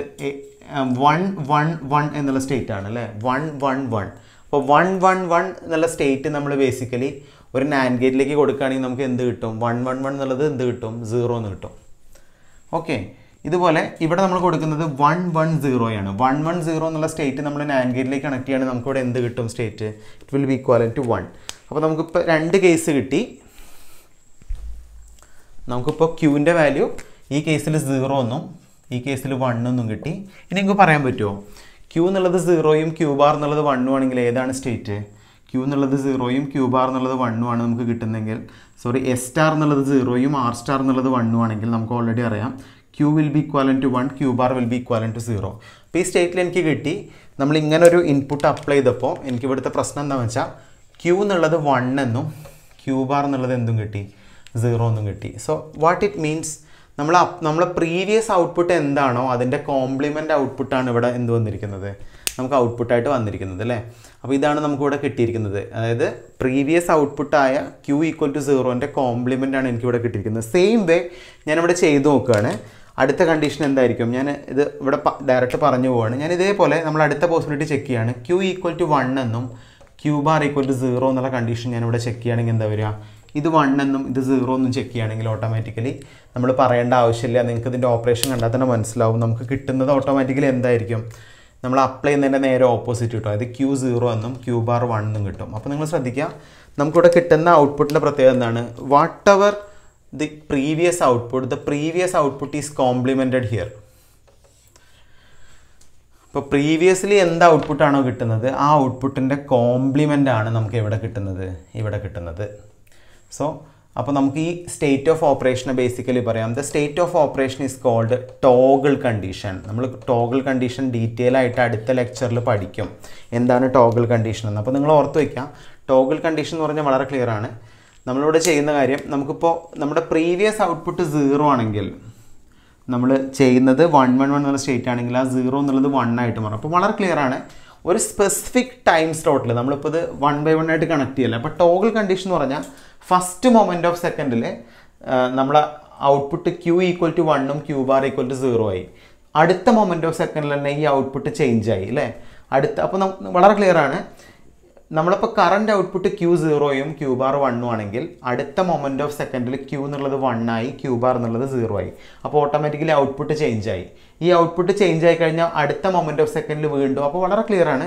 1 1 1 എന്നുള്ള സ്റ്റേറ്റ് ആണ് അല്ലേ. 1 1 1. അപ്പോൾ 1 1 1 എന്നുള്ള സ്റ്റേറ്റ് നമ്മൾ ബേസിക്കലി ഒരു നാൻഡ് ഗേറ്റിലേക്ക് കൊടുക്കുകയാണെങ്കിൽ നമുക്ക് എന്ത് കിട്ടും? 1 1 1 എന്നുള്ളത് എന്ത് കിട്ടും? 0 എന്ന് കിട്ടും. ഓക്കെ, ഇതുപോലെ ഇവിടെ നമ്മൾ കൊടുക്കുന്നത് 1 1 0 ആണ്. 1 1 0 എന്നുള്ള സ്റ്റേറ്റ് നമ്മൾ നാൻഡ് ഗേറ്റിലേക്ക് കണക്ട് ചെയ്യുകയാണെങ്കിൽ നമുക്കിവിടെ എന്ത് കിട്ടും? State it will be equivalent to 1. അപ്പോൾ നമുക്കിപ്പോൾ 2 കേസ് കിട്ടി. നമുക്കിപ്പോൾ ക്യൂവിൻ്റെ വാല്യൂ ഈ കേസിൽ 0 എന്നും ഈ കേസിൽ 1 എന്നും കിട്ടി. ഇനി നിങ്ങൾക്ക് പറയാൻ പറ്റുമോ ക്യൂ എന്നുള്ളത് 0യും ക്യൂ ബാർ എന്നുള്ളത് 1 ആണെങ്കിൽ ഏതാണ് സ്റ്റേറ്റ്? ക്യൂ എന്നുള്ളത് 0യും ക്യൂ ബാർ എന്നുള്ളത് 1 ആണ് നമുക്ക് കിട്ടുന്നെങ്കിൽ, സോറി എസ് സ്റ്റാർ എന്നുള്ളത് 0യും ആർ സ്റ്റാർ എന്നുള്ളത് 1 ആണെങ്കിൽ നമുക്ക് ഓൾറെഡി അറിയാം Q will be equivalent to 1, Q bar will be equivalent to 0. അപ്പോൾ ഈ സ്റ്റേറ്റിൽ എനിക്ക് കിട്ടി. നമ്മൾ ഇങ്ങനെ ഒരു ഇൻപുട്ട് അപ്ലൈ ചെയ്തപ്പോൾ എനിക്ക് ഇവിടുത്തെ പ്രശ്നം എന്താണെന്ന് വെച്ചാൽ ക്യൂ എന്നുള്ളത് 1 എന്നും ക്യൂ ബാർ എന്നുള്ളത് എന്തും കിട്ടി? 0 എന്നും കിട്ടി. സോ വാട്ട് ഇറ്റ് മീൻസ്, നമ്മളെ പ്രീവിയസ് ഔട്ട്പുട്ട് എന്താണോ അതിൻ്റെ കോംപ്ലിമെൻ്റ് ഔട്ട്പുട്ടാണ് ഇവിടെ എന്ത് വന്നിരിക്കുന്നത്? നമുക്ക് ഔട്ട്പുട്ടായിട്ട് വന്നിരിക്കുന്നത് അല്ലേ? അപ്പോൾ ഇതാണ് നമുക്കിവിടെ കിട്ടിയിരിക്കുന്നത്. അതായത് പ്രീവിയസ് ഔട്ട്പുട്ടായ ക്യൂ ഈക്വൽ ടു 0ൻ്റെ കോംപ്ലിമെൻ്റ് ആണ് എനിക്കിവിടെ കിട്ടിയിരിക്കുന്നത്. സെയിം വേ ഞാനിവിടെ ചെയ്ത് നോക്കുകയാണ്. അടുത്ത കണ്ടീഷൻ എന്തായിരിക്കും? ഞാൻ ഇത് ഇവിടെ ഡയറക്റ്റ് പറഞ്ഞു പോവുകയാണ്. ഞാൻ ഇതേപോലെ നമ്മൾ അടുത്ത പോസിബിലിറ്റി ചെക്ക് ചെയ്യുകയാണ്. ക്യൂ ഈക്വൽ ടു 1 എന്നും ക്യൂ ബാർ ഈക്വൽ ടു 0 എന്നുള്ള കണ്ടീഷൻ ഞാനിവിടെ ചെക്ക് ചെയ്യുകയാണെങ്കിൽ എന്താ വരിക? ഇത് 1 എന്നും ഇത് 0 എന്നും ചെക്ക് ചെയ്യുകയാണെങ്കിൽ ഓട്ടോമാറ്റിക്കലി നമ്മൾ പറയേണ്ട ആവശ്യമില്ല. നിങ്ങൾക്ക് ഇതിൻ്റെ ഓപ്പറേഷൻ കണ്ടാൽ തന്നെ മനസ്സിലാവും. നമുക്ക് കിട്ടുന്നത് ഓട്ടോമാറ്റിക്കലി എന്തായിരിക്കും? നമ്മൾ അപ്ലൈ ചെയ്യുന്നതിൻ്റെ നേരെ ഓപ്പോസിറ്റ് കിട്ടും. അതായത് ക്യൂ 0 എന്നും ക്യൂ ബാർ 1 എന്നും കിട്ടും. അപ്പോൾ നിങ്ങൾ ശ്രദ്ധിക്കുക, നമുക്കിവിടെ കിട്ടുന്ന ഔട്ട്പുട്ടിൻ്റെ പ്രത്യേകത എന്താണ്? What ever the previous output, the previous output is complemented here. ഇപ്പോൾ പ്രീവിയസ്ലി എന്ത് ഔട്ട്പുട്ടാണോ കിട്ടുന്നത് ആ ഔട്ട്പുട്ടിൻ്റെ കോംപ്ലിമെൻ്റ് ആണ് നമുക്ക് ഇവിടെ കിട്ടുന്നത്. സോ അപ്പോൾ നമുക്ക് ഈ സ്റ്റേറ്റ് ഓഫ് ഓപ്പറേഷനെ ബേസിക്കലി പറയാം. The state of operation is called toggle condition. നമ്മൾ ടോഗിൾ കണ്ടീഷൻ ഡീറ്റെയിൽ ആയിട്ട് അടുത്ത ലെക്ചറിൽ പഠിക്കും എന്താണ് ടോഗിൾ കണ്ടീഷൻ എന്ന്. അപ്പോൾ നിങ്ങൾ ഓർത്ത് വയ്ക്കാം, ടോഗിൾ കണ്ടീഷൻ എന്ന് പറഞ്ഞാൽ വളരെ ക്ലിയർ ആണ്. നമ്മളിവിടെ ചെയ്യുന്ന കാര്യം, നമുക്കിപ്പോൾ നമ്മുടെ പ്രീവിയസ് ഔട്ട്പുട്ട് 0 ആണെങ്കിൽ നമ്മൾ ചെയ്യുന്നത് 1 1 1 എന്നുള്ള സ്റ്റേറ്റ് ആണെങ്കിൽ ആ 0 എന്നുള്ളത് 1 ആയിട്ട് മാറും. അപ്പോൾ വളരെ ക്ലിയർ ആണ്, ഒരു സ്പെസിഫിക് ടൈം സ്ലോട്ടിൽ നമ്മളിപ്പോൾ ഇത് 1 by 1 ആയിട്ട് കണക്ട് ചെയ്യില്ല. അപ്പോൾ ടോഗിൾ കണ്ടീഷൻ എന്ന് പറഞ്ഞാൽ ഫസ്റ്റ് മൊമെൻറ്റ് ഓഫ് സെക്കൻഡിൽ നമ്മളെ ഔട്ട്പുട്ട് ക്യൂ ഈക്വൽ ടു 1ഉം ക്യൂ ബാർ ഈക്വൽ ടു 0 ആയി. അടുത്ത മൊമെൻറ്റ് ഓഫ് സെക്കൻഡിൽ തന്നെ ഈ ഔട്ട്പുട്ട് ചേഞ്ച് ആയി അല്ലേ? അപ്പോൾ വളരെ ക്ലിയർ ആണ്, നമ്മളിപ്പോൾ കറണ്ട് ഔട്ട്പുട്ട് ക്യൂ 0യും ക്യൂ ബാർ 1ഉം ആണെങ്കിൽ അടുത്ത മൊമെൻറ്റ് ഓഫ് സെക്കൻഡിൽ ക്യൂ എന്നുള്ളത് 1 ആയി, ക്യൂ ബാർ എന്നുള്ളത് 0 ആയി. അപ്പോൾ ഓട്ടോമാറ്റിക്കലി ഔട്ട്പുട്ട് ചേഞ്ച് ആയി. ഈ ഔട്ട്പുട്ട് ചേഞ്ച് ആയി കഴിഞ്ഞാൽ അടുത്ത മൊമെൻറ്റ് ഓഫ് സെക്കൻഡിൽ വീണ്ടും. അപ്പോൾ വളരെ ക്ലിയർ ആണ്,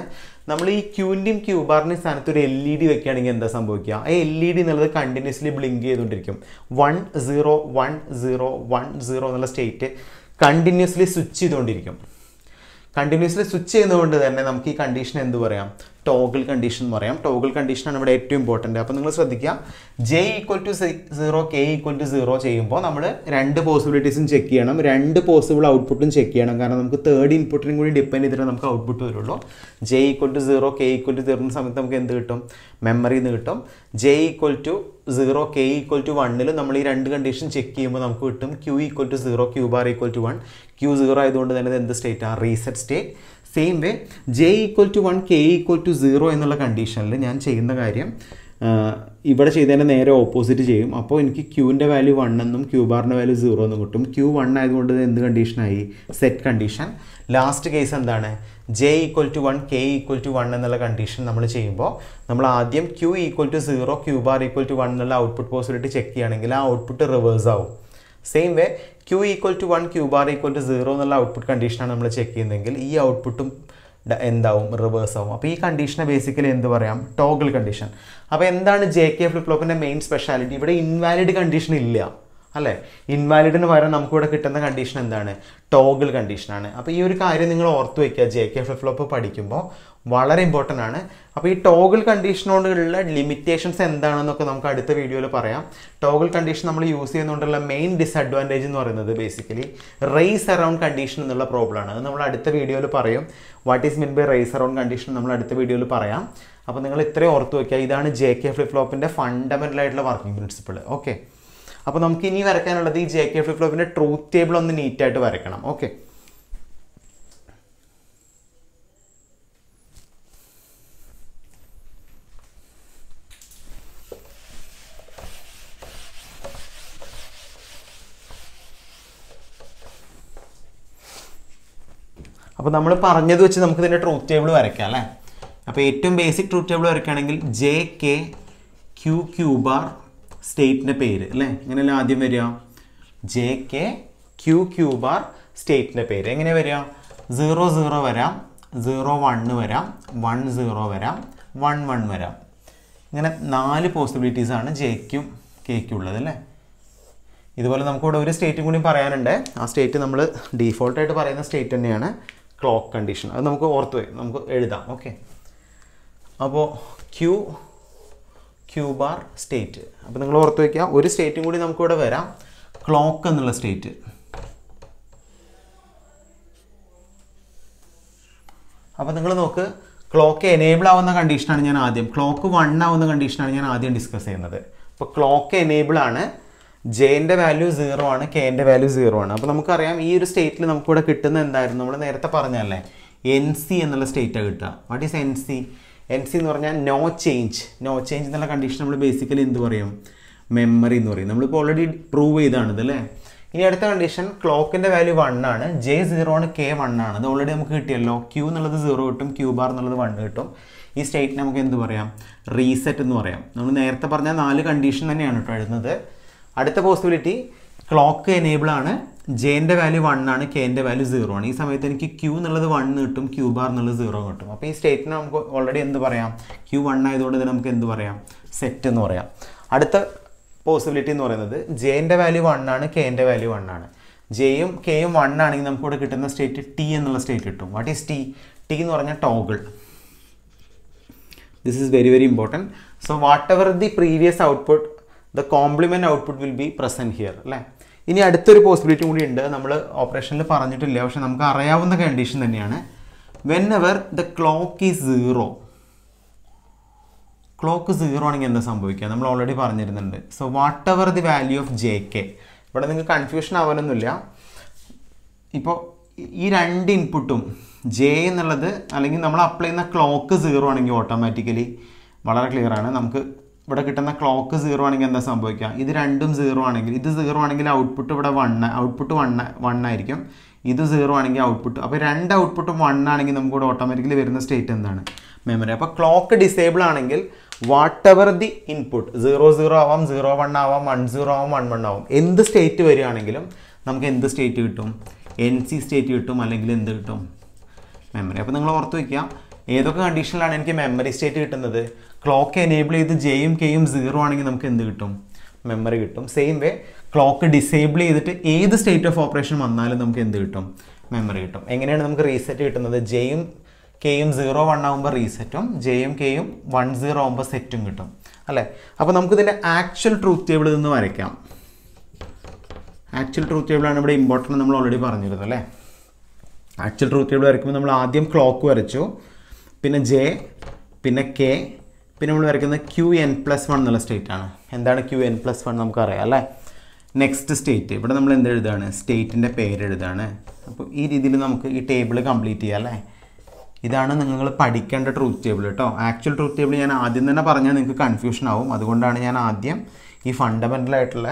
നമ്മൾ ഈ ക്യൂവിൻ്റെയും ക്യൂ ബാറിൻ്റെയും സ്ഥാനത്ത് ഒരു LED വെക്കുകയാണെങ്കിൽ എന്താ സംഭവിക്കുക? ആ LED എന്നുള്ളത് കണ്ടിന്യൂസ്ലി ബ്ലിങ്ക് ചെയ്തുകൊണ്ടിരിക്കും. 1 0 1 0 1 0 എന്നുള്ള സ്റ്റേറ്റ് കണ്ടിന്യൂസ്ലി സ്വിച്ച് ചെയ്തുകൊണ്ടിരിക്കും. കണ്ടിന്യൂസ്ലി സ്വിച്ച് ചെയ്യുന്നതുകൊണ്ട് തന്നെ നമുക്ക് ഈ കണ്ടീഷൻ എന്ത് പറയാം? ടോഗിൾ കണ്ടീഷൻ എന്ന് പറയാം. ടോഗിൾ കണ്ടീഷനാണ് ഇവിടെ ഏറ്റവും ഇമ്പോർട്ടൻറ്റ്. അപ്പോൾ നിങ്ങൾ ശ്രദ്ധിക്കുക, J equal to 0 K equal to 0 ചെയ്യുമ്പോൾ നമ്മൾ 2 പോസിബിലിറ്റീസും ചെക്ക് ചെയ്യണം, 2 പോസിബിൾ ഔട്ട്പുട്ടും ചെക്ക് ചെയ്യണം. കാരണം നമുക്ക് തേർഡ് ഇൻപുട്ടിനും കൂടി ഡിപ്പെൻഡ് ചെയ്തിട്ട് നമുക്ക് ഔട്ട്പുട്ട് വരുള്ളൂ. J equal to 0 K equal to 0 സമയത്ത് നമുക്ക് എന്ത് കിട്ടും? മെമ്മറിയിൽ നിന്ന് കിട്ടും. J equal to 0 K equal to 1ൽ നമ്മൾ ഈ 2 കണ്ടീഷൻ ചെക്ക് ചെയ്യുമ്പോൾ നമുക്ക് കിട്ടും Q equal to 0 Q bar equal to 1. Q 0 ആയതുകൊണ്ട് തന്നെ എന്ത് സ്റ്റേറ്റ് ആണ്? Reset state. Same way J equal to 1 K equal to 0 എന്നുള്ള കണ്ടീഷനിൽ ഞാൻ ചെയ്യുന്ന കാര്യം ഇവിടെ ചെയ്തതിൻ്റെ നേരെ ഓപ്പോസിറ്റ് ചെയ്യും. അപ്പോൾ എനിക്ക് ക്യൂവിൻ്റെ വാല്യൂ 1 എന്നും ക്യൂ ബാറിൻ്റെ വാല്യൂ 0 എന്നും കിട്ടും. ക്യൂ 1 ആയതുകൊണ്ട് എന്ത് കണ്ടീഷനായി? Set condition. ലാസ്റ്റ് കേസ് എന്താണ്? J equal to 1 K equal to 1 എന്നുള്ള കണ്ടീഷൻ നമ്മൾ ചെയ്യുമ്പോൾ നമ്മൾ ആദ്യം Q equal to 0 Q bar equal to 1 എന്നുള്ള ഔട്ട്പുട്ട് പോസിബിലിറ്റി ചെക്ക് ചെയ്യുകയാണെങ്കിൽ ആ ഔട്ട്പുട്ട് റിവേഴ്സ് ആവും. Same way Q equal to 1 Q bar equal to 0 എന്നുള്ള ഔട്ട്പുട്ട് കണ്ടീഷനാണ് നമ്മൾ ചെക്ക് ചെയ്യുന്നതെങ്കിൽ ഈ ഔട്ട്പുട്ടും എന്താവും? റിവേഴ്സ് ആവും. അപ്പോൾ ഈ കണ്ടീഷനെ ബേസിക്കലി എന്ത് പറയാം? Toggle condition. അപ്പോൾ എന്താണ് JK ഫ്ലിപ്പ് ഫ്ലോപ്പിൻ്റെ മെയിൻ സ്പെഷ്യാലിറ്റി? ഇവിടെ ഇൻവാലിഡ് കണ്ടീഷൻ ഇല്ല അല്ലേ? ഇൻവാലിഡിന് പകരം നമുക്കിവിടെ കിട്ടുന്ന കണ്ടീഷൻ എന്താണ്? ടോഗിൾ കണ്ടീഷനാണ്. അപ്പോൾ ഈ ഒരു കാര്യം നിങ്ങൾ ഓർത്ത് വയ്ക്കുക, JK ഫ്ലിപ്പ് ഫ്ലോപ്പ് പഠിക്കുമ്പോൾ വളരെ ഇമ്പോർട്ടൻ്റ് ആണ്. അപ്പോൾ ഈ ടോഗിൾ കണ്ടീഷനോടുള്ള ലിമിറ്റേഷൻസ് എന്താണെന്നൊക്കെ നമുക്ക് അടുത്ത വീഡിയോയിൽ പറയാം. ടോഗിൾ കണ്ടീഷൻ നമ്മൾ യൂസ് ചെയ്യുന്നതുകൊണ്ടുള്ള മെയിൻ ഡിസഡ്വാൻറ്റേജ് എന്ന് പറയുന്നത് ബേസിക്കലി റേസ് അറൗണ്ട് കണ്ടീഷൻ എന്നുള്ള പ്രോബ്ലമാണ്. അത് നമ്മൾ അടുത്ത വീഡിയോയിൽ പറയും. What is mean by race around condition നമ്മൾ അടുത്ത വീഡിയോയിൽ പറയാം. അപ്പോൾ നിങ്ങൾ ഇത്രയും ഓർത്ത് വയ്ക്കുക, ഇതാണ് JK ഫ്ലിപ്പ് ഫ്ലോപ്പിൻ്റെ ഫണ്ടമെൻ്റൽ ആയിട്ടുള്ള വർക്കിംഗ് പ്രിൻസിപ്പിൾ. ഓക്കെ, അപ്പോൾ നമുക്ക് ഇനി വരയ്ക്കാനുള്ളത് ഈ JK ഫ്ലിപ്പ് ഫ്ലോപ്പിൻ്റെ ട്രൂത്ത് ടേബിൾ ഒന്ന് നീറ്റായിട്ട് വരയ്ക്കണം. ഓക്കെ, അപ്പോൾ നമ്മൾ പറഞ്ഞത് വെച്ച് നമുക്ക് ഇതിൻ്റെ ട്രൂത്ത് ടേബിൾ വരയ്ക്കാം അല്ലേ? അപ്പോൾ ഏറ്റവും ബേസിക് ട്രൂത്ത് ടേബിൾ വരയ്ക്കുകയാണെങ്കിൽ J K Q Q bar സ്റ്റേറ്റിൻ്റെ പേര് അല്ലേ, ഇങ്ങനെയല്ല ആദ്യം വരിക. J K Q Q bar സ്റ്റേറ്റിൻ്റെ പേര് എങ്ങനെ വരിക? 0 0 വരാം, 0 1 വരാം, 1 0 വരാം, 1 1 വരാം. ഇങ്ങനെ 4 പോസിബിലിറ്റീസാണ് ജെക്കും കെക്കും ഉള്ളത് അല്ലേ. ഇതുപോലെ നമുക്കിവിടെ ഒരു സ്റ്റേറ്റും കൂടി പറയാനുണ്ട്. ആ സ്റ്റേറ്റ് നമ്മൾ ഡീഫോൾട്ടായിട്ട് പറയുന്ന സ്റ്റേറ്റ് തന്നെയാണ് ക്ലോക്ക് കണ്ടീഷൻ. അത് നമുക്ക് നമുക്ക് എഴുതാം. ഓക്കെ, അപ്പോൾ ക്യൂ ബാർ സ്റ്റേറ്റ്. അപ്പോൾ നിങ്ങൾ ഓർത്ത് വയ്ക്കുക, ഒരു സ്റ്റേറ്റും കൂടി നമുക്കിവിടെ വരാം, ക്ലോക്ക് എന്നുള്ള സ്റ്റേറ്റ്. അപ്പോൾ നിങ്ങൾ നോക്ക്, ക്ലോക്ക് എനേബിൾ ആവുന്ന കണ്ടീഷനാണ് ഞാൻ ആദ്യം, ക്ലോക്ക് 1 ആവുന്ന കണ്ടീഷനാണ് ഞാൻ ആദ്യം ഡിസ്കസ് ചെയ്യുന്നത്. അപ്പോൾ ക്ലോക്ക് എനേബിൾ ആണ്, ജെൻ്റെ വാല്യൂ 0 ആണ്, കെൻ്റെ വാല്യൂ 0 ആണ്. അപ്പോൾ നമുക്കറിയാം ഈ ഒരു സ്റ്റേറ്റിൽ നമുക്കിവിടെ കിട്ടുന്ന എന്തായിരുന്നു, നമ്മൾ നേരത്തെ പറഞ്ഞല്ലേ NC എന്നുള്ള സ്റ്റേറ്റാണ് കിട്ടുക. What is NC? NC എന്ന് പറഞ്ഞാൽ നോ ചേഞ്ച് എന്നുള്ള കണ്ടീഷൻ നമ്മൾ ബേസിക്കലി എന്ത് പറയും? മെമ്മറി എന്ന് പറയും. നമ്മളിപ്പോൾ ഓൾറെഡി പ്രൂവ് ചെയ്താണിത് അല്ലേ. ഇനി അടുത്ത കണ്ടീഷൻ, ക്ലോക്കിൻ്റെ വാല്യൂ 1 ആണ്, J 0 ആണ്, K 1 ആണ്. അത് ഓൾറെഡി നമുക്ക് കിട്ടിയല്ലോ. Q എന്നുള്ളത് 0 കിട്ടും, Q ബാർ എന്നുള്ളത് 1 കിട്ടും. ഈ സ്റ്റേറ്റിന് നമുക്ക് എന്ത് പറയാം? റീസെറ്റ് എന്ന് പറയാം. നമ്മൾ നേരത്തെ പറഞ്ഞ 4 കണ്ടീഷൻ തന്നെയാണ് കേട്ടോ എഴുതുന്നത്. അടുത്ത പോസിബിലിറ്റി, ക്ലോക്ക് എനേബിൾ ആണ്, ജെൻ്റെ വാല്യൂ 1 ആണ്, കെൻ്റെ വാല്യൂ 0 ആണ്. ഈ സമയത്ത് എനിക്ക് Q എന്നുള്ളത് 1 കിട്ടും, Q ബാർ എന്നുള്ളത് 0 കിട്ടും. അപ്പോൾ ഈ സ്റ്റേറ്റിന് നമുക്ക് ഓൾറെഡി എന്ത് പറയാം? Q 1 ആയതുകൊണ്ട് തന്നെ നമുക്ക് എന്ത് പറയാം? സെറ്റ് എന്ന് പറയാം. അടുത്ത പോസിബിലിറ്റി എന്ന് പറയുന്നത്, ജെൻ്റെ വാല്യൂ 1 ആണ്, കെൻ്റെ വാല്യൂ 1 ആണ്. ജെയും കെയും 1 ആണെങ്കിൽ നമുക്കിവിടെ കിട്ടുന്ന സ്റ്റേറ്റ് T എന്നുള്ള സ്റ്റേറ്റ് കിട്ടും. What is T? T എന്ന് പറഞ്ഞാൽ toggle. This is very very important. So whatever the previous output, the compliment output will be present here അല്ലേ. ഇനി അടുത്തൊരു പോസിബിലിറ്റി കൂടി ഉണ്ട്, നമ്മൾ ഓപ്പറേഷനിൽ പറഞ്ഞിട്ടില്ല, പക്ഷെ നമുക്ക് അറിയാവുന്ന കണ്ടീഷൻ തന്നെയാണ്. Whenever the clock is 0, clock 0 ആണെങ്കിൽ എന്താ സംഭവിക്കുക? നമ്മൾ ഓൾറെഡി പറഞ്ഞിരുന്നുണ്ട്. So whatever the value of J K, ഇവിടെ നിങ്ങൾക്ക് കൺഫ്യൂഷൻ ആവാനൊന്നുമില്ല. ഇപ്പോൾ ഈ 2 ഇൻപുട്ടും ജെ എന്നുള്ളത്, അല്ലെങ്കിൽ നമ്മൾ അപ്ലൈ ചെയ്യുന്ന ക്ലോക്ക് 0 ആണെങ്കിൽ ഓട്ടോമാറ്റിക്കലി വളരെ ക്ലിയർ ആണ്. നമുക്ക് ഇവിടെ കിട്ടുന്ന ക്ലോക്ക് 0 ആണെങ്കിൽ എന്താ സംഭവിക്കുക? ഇത് രണ്ടും 0 ആണെങ്കിൽ, ഇത് 0 ആണെങ്കിൽ ഔട്ട്പുട്ട് ഇവിടെ 1 ആയിരിക്കും. ഇത് 0 ആണെങ്കിൽ ഔട്ട്പുട്ട്, അപ്പോൾ 2 ഔട്ട്പുട്ടും 1 ആണെങ്കിൽ നമുക്ക് ഇവിടെ ഓട്ടോമാറ്റിക്കലി വരുന്ന സ്റ്റേറ്റ് എന്താണ്? മെമ്മറി. അപ്പോൾ ക്ലോക്ക് ഡിസേബിൾ ആണെങ്കിൽ വാട്ട് എവർ ദി ഇൻപുട്ട് 0 0 ആവാം, 0 1 ആവാം, 1 0 ആവാം, 1 1 ആവാം, എന്ത് സ്റ്റേറ്റ് വരികയാണെങ്കിലും നമുക്ക് എന്ത് സ്റ്റേറ്റ് കിട്ടും? NC സ്റ്റേറ്റ് കിട്ടും, അല്ലെങ്കിൽ എന്ത് കിട്ടും? മെമ്മറി. അപ്പോൾ നിങ്ങൾ ഓർത്ത് വയ്ക്കുക, ഏതൊക്കെ കണ്ടീഷനിലാണ് എനിക്ക് മെമ്മറി സ്റ്റേറ്റ് കിട്ടുന്നത്? ക്ലോക്ക് എനേബിൾ ചെയ്ത് ജെയും കെയും 0 ആണെങ്കിൽ നമുക്ക് എന്ത് കിട്ടും? മെമ്മറി കിട്ടും. സെയിം വേ ക്ലോക്ക് ഡിസേബിൾ ചെയ്തിട്ട് ഏത് സ്റ്റേറ്റ് ഓഫ് ഓപ്പറേഷൻ വന്നാലും നമുക്ക് എന്ത് കിട്ടും? മെമ്മറി കിട്ടും. എങ്ങനെയാണ് നമുക്ക് റീസെറ്റ് കിട്ടുന്നത്? ജെയും കെയും 0 1 ആകുമ്പോൾ റീസെറ്റും, ജെയും കെയും 1 0 ആകുമ്പോൾ സെറ്റും കിട്ടും അല്ലേ. അപ്പോൾ നമുക്കിതിൻ്റെ ആക്ച്വൽ ട്രൂത്ത് ടേബിൾ നിന്ന് വരയ്ക്കാം. ആക്ച്വൽ ട്രൂത്ത് ടേബിളാണ് ഇവിടെ ഇമ്പോർട്ടൻറ്റ്, നമ്മൾ ഓൾറെഡി പറഞ്ഞിരുന്നു അല്ലേ. ആക്ച്വൽ ട്രൂത്ത് ടേബിൾ വരയ്ക്കുമ്പോൾ നമ്മൾ ആദ്യം ക്ലോക്ക് വരച്ചു, പിന്നെ ജെ, പിന്നെ കെ, പിന്നെ നമ്മൾ വരയ്ക്കുന്നത് QN+1 എന്നുള്ള സ്റ്റേറ്റ് ആണ്. എന്താണ് QN+1? നമുക്കറിയാം അല്ലേ. നെക്സ്റ്റ് സ്റ്റേറ്റ്, ഇവിടെ നമ്മൾ എന്ത് എഴുതാണ്? സ്റ്റേറ്റിൻ്റെ പേര് എഴുതാണ്. അപ്പോൾ ഈ രീതിയിൽ നമുക്ക് ഈ ടേബിൾ കംപ്ലീറ്റ് ചെയ്യാം അല്ലേ. ഇതാണ് നിങ്ങൾ പഠിക്കേണ്ട ട്രൂത്ത് ടേബിൾ കേട്ടോ. ആക്ച്വൽ ട്രൂത്ത് ടേബിൾ ഞാൻ ആദ്യം തന്നെ പറഞ്ഞാൽ നിങ്ങൾക്ക് കൺഫ്യൂഷൻ ആവും. അതുകൊണ്ടാണ് ഞാൻ ആദ്യം ഈ ഫണ്ടമെൻ്റൽ ആയിട്ടുള്ള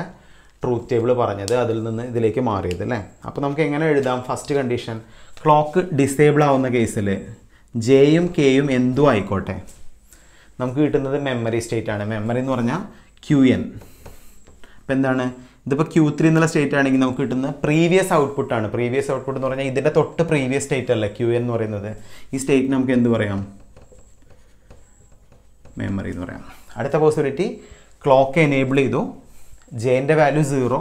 ട്രൂത്ത് ടേബിൾ പറഞ്ഞത്, അതിൽ നിന്ന് ഇതിലേക്ക് മാറിയത് അല്ലേ. അപ്പോൾ നമുക്ക് എങ്ങനെ എഴുതാം? ഫസ്റ്റ് കണ്ടീഷൻ, ക്ലോക്ക് ഡിസേബിൾ ആവുന്ന കേസിൽ ജെയും കെയും എന്തും ആയിക്കോട്ടെ, നമുക്ക് കിട്ടുന്നത് മെമ്മറി സ്റ്റേറ്റ് ആണ്. മെമ്മറി എന്ന് പറഞ്ഞാൽ QN. അപ്പോൾ എന്താണ്? ഇതിപ്പോൾ Q3 എന്നുള്ള സ്റ്റേറ്റ് ആണെങ്കിൽ നമുക്ക് കിട്ടുന്ന പ്രീവിയസ് ഔട്ട്പുട്ടാണ്. പ്രീവിയസ് ഔട്ട്പുട്ട് എന്ന് പറഞ്ഞാൽ ഇതിൻ്റെ തൊട്ട് പ്രീവിയസ് സ്റ്റേറ്റ് അല്ല QN എന്ന് പറയുന്നത്. ഈ സ്റ്റേറ്റ് നമുക്ക് എന്ത് പറയാം? മെമ്മറി എന്ന് പറയാം. അടുത്ത പോസിബിലിറ്റി, ക്ലോക്ക് എനേബിൾ ചെയ്തു, ജെൻ്റെ വാല്യൂ 0,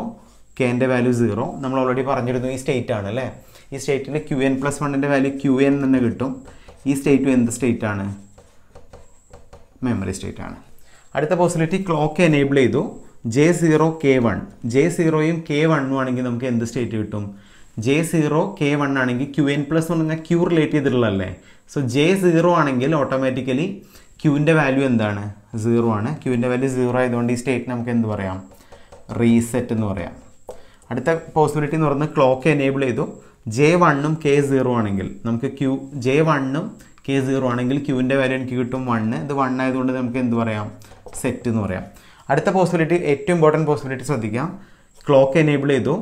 കെൻ്റെ വാല്യൂ 0. നമ്മൾ ഓൾറെഡി പറഞ്ഞിരുന്നു ഈ സ്റ്റേറ്റ് ആണ് അല്ലേ. ഈ സ്റ്റേറ്റിൽ QN+1 വാല്യൂ QN തന്നെ കിട്ടും. ഈ സ്റ്റേറ്റും എന്ത് സ്റ്റേറ്റ് ആണ്? മെമ്മറി സ്റ്റേറ്റ് ആണ്. അടുത്ത പോസിബിലിറ്റി, ക്ലോക്ക് എനേബിൾ ചെയ്തു, J0 K1, J0യും K1 ആണെങ്കിൽ നമുക്ക് എന്ത് സ്റ്റേറ്റ് കിട്ടും? J0 K1 ആണെങ്കിൽ QN+1 എന്നാൽ Q റിലേറ്റ് ചെയ്തിട്ടുള്ളതല്ലേ. സോ J0 ആണെങ്കിൽ ഓട്ടോമാറ്റിക്കലി Qൻ്റെ വാല്യൂ എന്താണ്? 0 ആണ്. Qൻ്റെ വാല്യൂ 0 ആയതുകൊണ്ട് ഈ സ്റ്റേറ്റ് നമുക്ക് എന്ത് പറയാം? റീസെറ്റ് എന്ന് പറയാം. അടുത്ത പോസിബിലിറ്റി എന്ന് പറയുന്നത്, ക്ലോക്ക് എനേബിൾ ചെയ്തു, J1ഉം K0 ആണെങ്കിൽ നമുക്ക് J1ഉം K0 ആണെങ്കിൽ Qൻ്റെ വാല്യൂ എനിക്ക് കിട്ടും 1. ഇത് 1 ആയതുകൊണ്ട് നമുക്ക് എന്ത് പറയാം? സെറ്റ് എന്ന് പറയാം. അടുത്ത പോസിബിലിറ്റി, ഏറ്റവും ഇമ്പോർട്ടൻറ്റ് പോസിബിലിറ്റി ശ്രദ്ധിക്കാം. ക്ലോക്ക് എനേബിൾ ചെയ്തു,